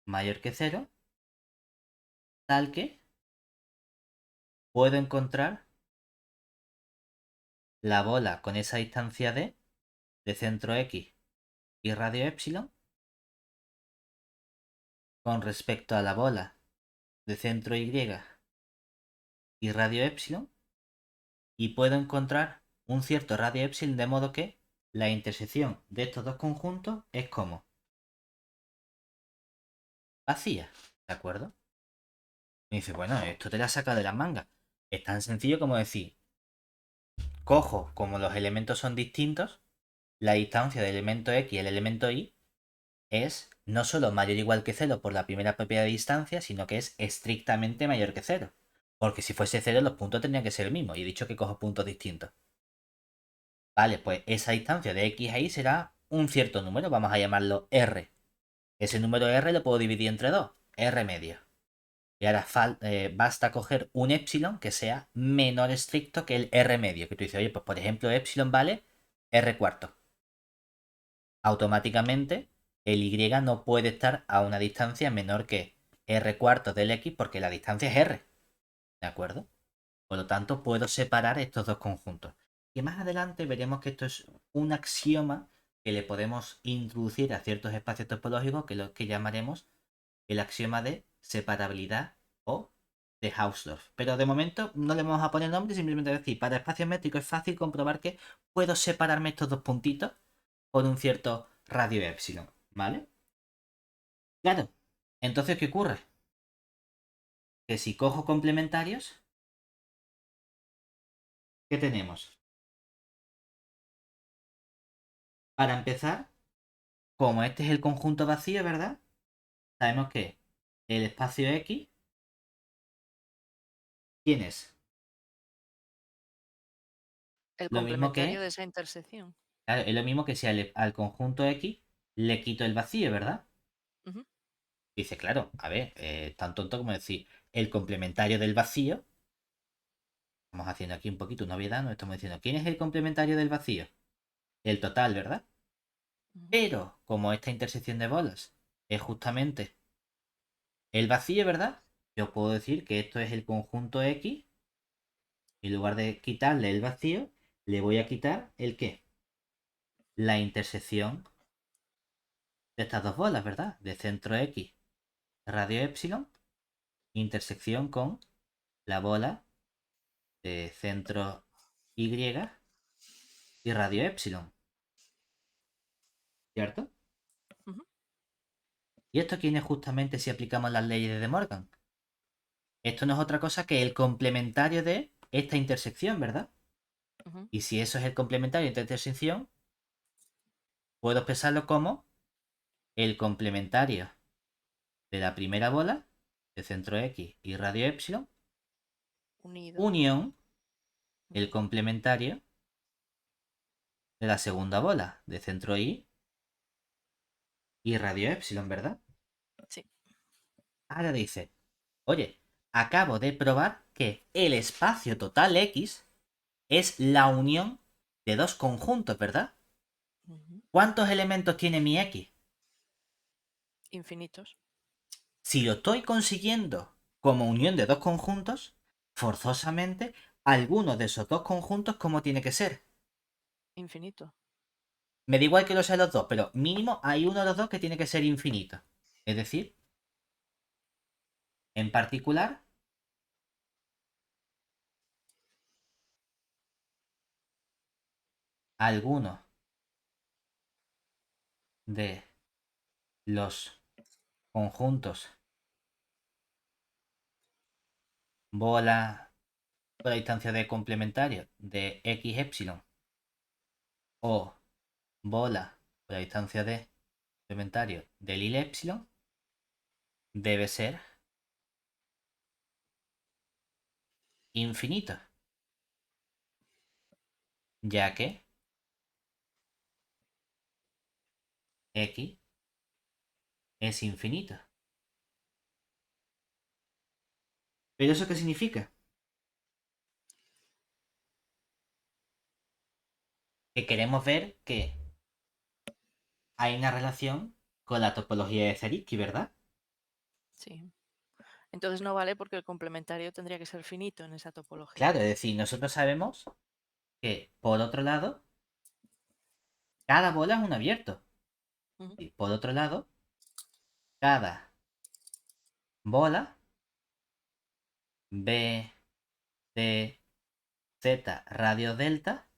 mayor que cero, tal que puedo encontrar la bola con esa distancia d de centro X y radio epsilon con respecto a la bola de centro Y y radio epsilon, y puedo encontrar un cierto radio epsilon, de modo que la intersección de estos dos conjuntos es como vacía, ¿de acuerdo? Me dice, bueno, esto te la saca de las mangas. Es tan sencillo como decir, cojo, como los elementos son distintos, la distancia del elemento X y el elemento Y es no solo mayor o igual que cero por la primera propiedad de distancia, sino que es estrictamente mayor que cero. Porque si fuese cero, los puntos tendrían que ser el mismo. Y he dicho que cojo puntos distintos. Vale, pues esa distancia de X a Y será un cierto número. Vamos a llamarlo R. Ese número R lo puedo dividir entre dos. R medio. Y ahora basta coger un epsilon que sea menor estricto que el R medio. Que tú dices, oye, pues por ejemplo, epsilon vale R cuarto. Automáticamente el Y no puede estar a una distancia menor que R cuartos del X porque la distancia es R. ¿De acuerdo? Por lo tanto, puedo separar estos dos conjuntos. Y más adelante veremos que esto es un axioma que le podemos introducir a ciertos espacios topológicos, que es lo que llamaremos el axioma de separabilidad o de Hausdorff. Pero de momento no le vamos a poner nombre, simplemente decir, para espacios métricos es fácil comprobar que puedo separarme estos dos puntitos por un cierto radio epsilon, ¿vale? Claro. Entonces, ¿qué ocurre? Que si cojo complementarios, ¿qué tenemos? Para empezar, como este es el conjunto vacío, ¿verdad? Sabemos que el espacio X, ¿quién es? El Lo mismo complementario que, de esa intersección. claro, es lo mismo que si al conjunto X le quito el vacío, ¿verdad? Ujú. Dice, claro, a ver, tan tonto como decir el complementario del vacío. Estamos haciendo aquí un poquito una obviedad, nos estamos diciendo, ¿quién es el complementario del vacío? El total, ¿verdad? Ujú. Pero como esta intersección de bolas es justamente el vacío, ¿verdad? Yo puedo decir que esto es el conjunto X. Y en lugar de quitarle el vacío, le voy a quitar el qué. La intersección de estas dos bolas, ¿verdad? De centro X, radio epsilon, intersección con la bola de centro Y y radio epsilon. ¿cierto? Ujú, ¿Y esto quién es justamente si aplicamos las leyes de De Morgan? Esto no es otra cosa que el complementario de esta intersección, ¿verdad? ujú. Y si eso es el complementario de esta intersección, puedo expresarlo como el complementario de la primera bola de centro X y radio epsilon, Unido. unión el Ujú. complementario de la segunda bola de centro Y y radio epsilon, ¿verdad? Sí. Ahora dice, oye, acabo de probar que el espacio total X es la unión de dos conjuntos, ¿verdad? Ujú. ¿Cuántos elementos tiene mi X? Infinitos. Si lo estoy consiguiendo como unión de dos conjuntos, forzosamente, alguno de esos dos conjuntos, ¿cómo tiene que ser? Infinito. Me da igual que lo sean los dos, pero mínimo hay uno de los dos que tiene que ser infinito. Es decir, en particular, alguno de los conjuntos bola por la distancia de complementario de x epsilon o bola por la distancia de complementario del il epsilon debe ser infinito, ya que x es infinito. ¿Pero eso qué significa? Que queremos ver que hay una relación con la topología de Zariski, ¿verdad? Sí. Entonces no vale porque el complementario tendría que ser finito en esa topología. Claro, es decir, nosotros sabemos que, por otro lado, cada bola es un abierto. Ujú. Y por otro lado, cada bola B, C, Z, radio delta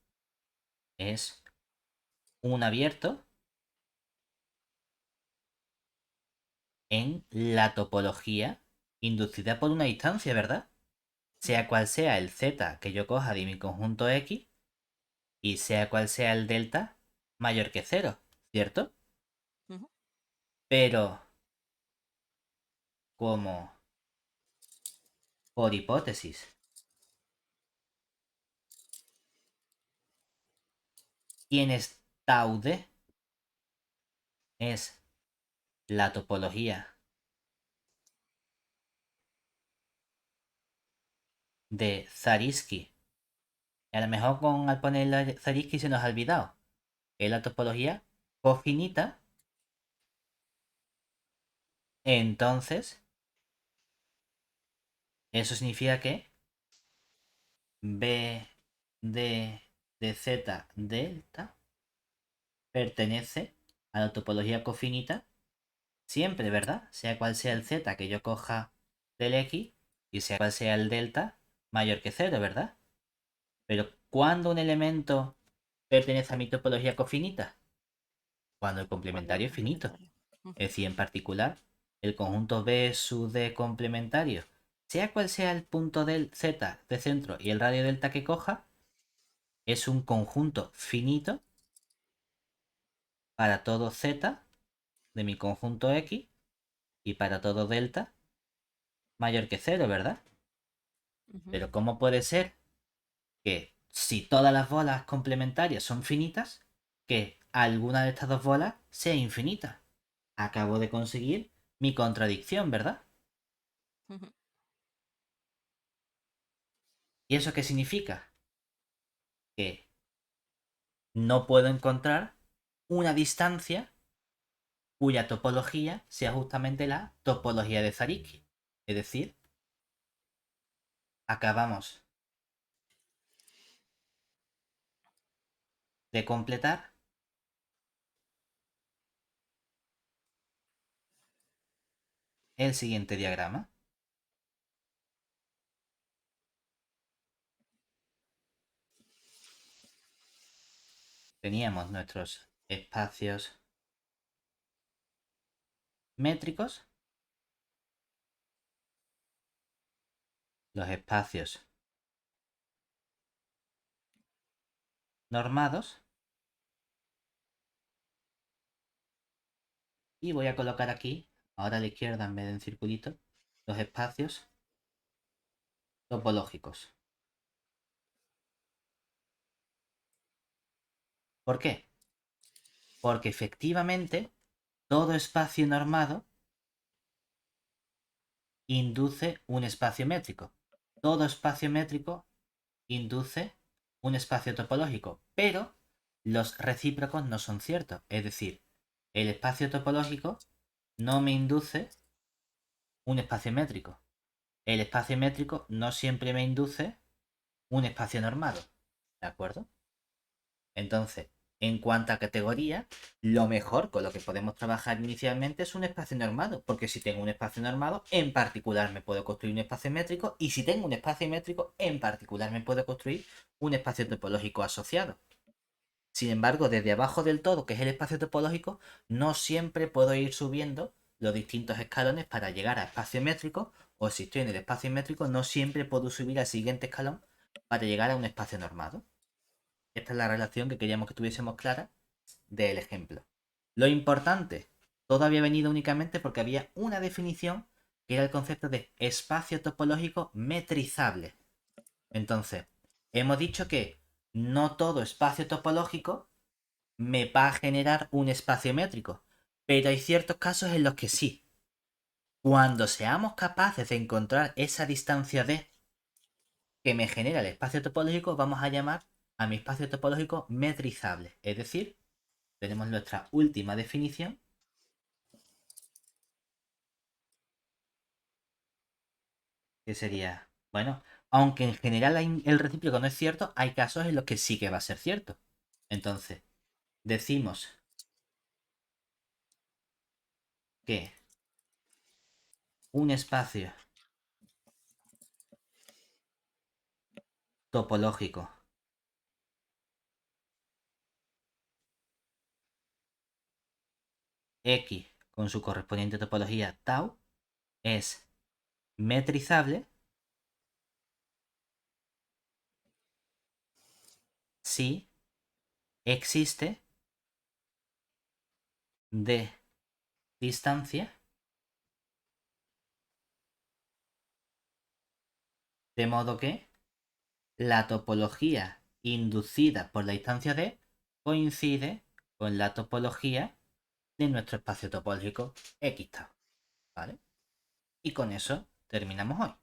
es un abierto en la topología inducida por una distancia, ¿verdad? Ujú. Sea cual sea el Z que yo coja de mi conjunto X y sea cual sea el delta mayor que cero, ¿cierto? Ujú. Pero como por hipótesis quién es tau d es la topología de Zariski. A lo mejor al poner Zariski se nos ha olvidado. Es la topología cofinita. Entonces, eso significa que B D de Z delta pertenece a la topología cofinita siempre, ¿verdad? Sea cual sea el Z que yo coja del X y sea cual sea el delta mayor que cero, ¿verdad? Pero ¿cuándo un elemento pertenece a mi topología cofinita? Cuando el Cuando el complementario es finito. complementario. Ujú. Es decir, en particular, el conjunto B sub D complementario, sea cual sea el punto del Z de centro y el radio delta que coja, es un conjunto finito para todo Z de mi conjunto X y para todo delta mayor que cero, ¿verdad? Ujú. Pero ¿cómo puede ser que si todas las bolas complementarias son finitas, que alguna de estas dos bolas sea infinita? Acabo de conseguir mi contradicción, ¿verdad? Ujú. ¿Y eso qué significa? Que no puedo encontrar una distancia cuya topología sea justamente la topología de Zariski. Es decir, acabamos de completar el siguiente diagrama. Teníamos nuestros espacios métricos, los espacios normados, y voy a colocar aquí, ahora a la izquierda en vez de en circulito, los espacios topológicos. ¿Por qué? Porque efectivamente todo espacio normado induce un espacio métrico. Todo espacio métrico induce un espacio topológico, pero los recíprocos no son ciertos. Es decir, el espacio topológico no me induce un espacio métrico. El espacio métrico no siempre me induce un espacio normado. ¿De acuerdo? Entonces, en cuanto a categoría, lo mejor con lo que podemos trabajar inicialmente es un espacio normado, porque si tengo un espacio normado, en particular me puedo construir un espacio métrico, y si tengo un espacio métrico, en particular me puedo construir un espacio topológico asociado. Sin embargo, desde abajo del todo, que es el espacio topológico, no siempre puedo ir subiendo los distintos escalones para llegar a espacio métrico, o si estoy en el espacio métrico, no siempre puedo subir al siguiente escalón para llegar a un espacio normado. Esta es la relación que queríamos que tuviésemos clara del ejemplo. Lo importante, todo había venido únicamente porque había una definición que era el concepto de espacio topológico metrizable. Entonces, hemos dicho que no todo espacio topológico me va a generar un espacio métrico, pero hay ciertos casos en los que sí. Cuando seamos capaces de encontrar esa distancia D que me genera el espacio topológico, vamos a llamar a mi espacio topológico metrizable. Es decir, tenemos nuestra última definición, que sería, bueno, aunque en general el recíproco no es cierto, hay casos en los que sí que va a ser cierto. Entonces, decimos que un espacio topológico X con su correspondiente topología tau es metrizable si existe de distancia de modo que la topología inducida por la distancia D coincide con la topología de nuestro espacio topológico X tau, ¿vale? Y con eso terminamos hoy.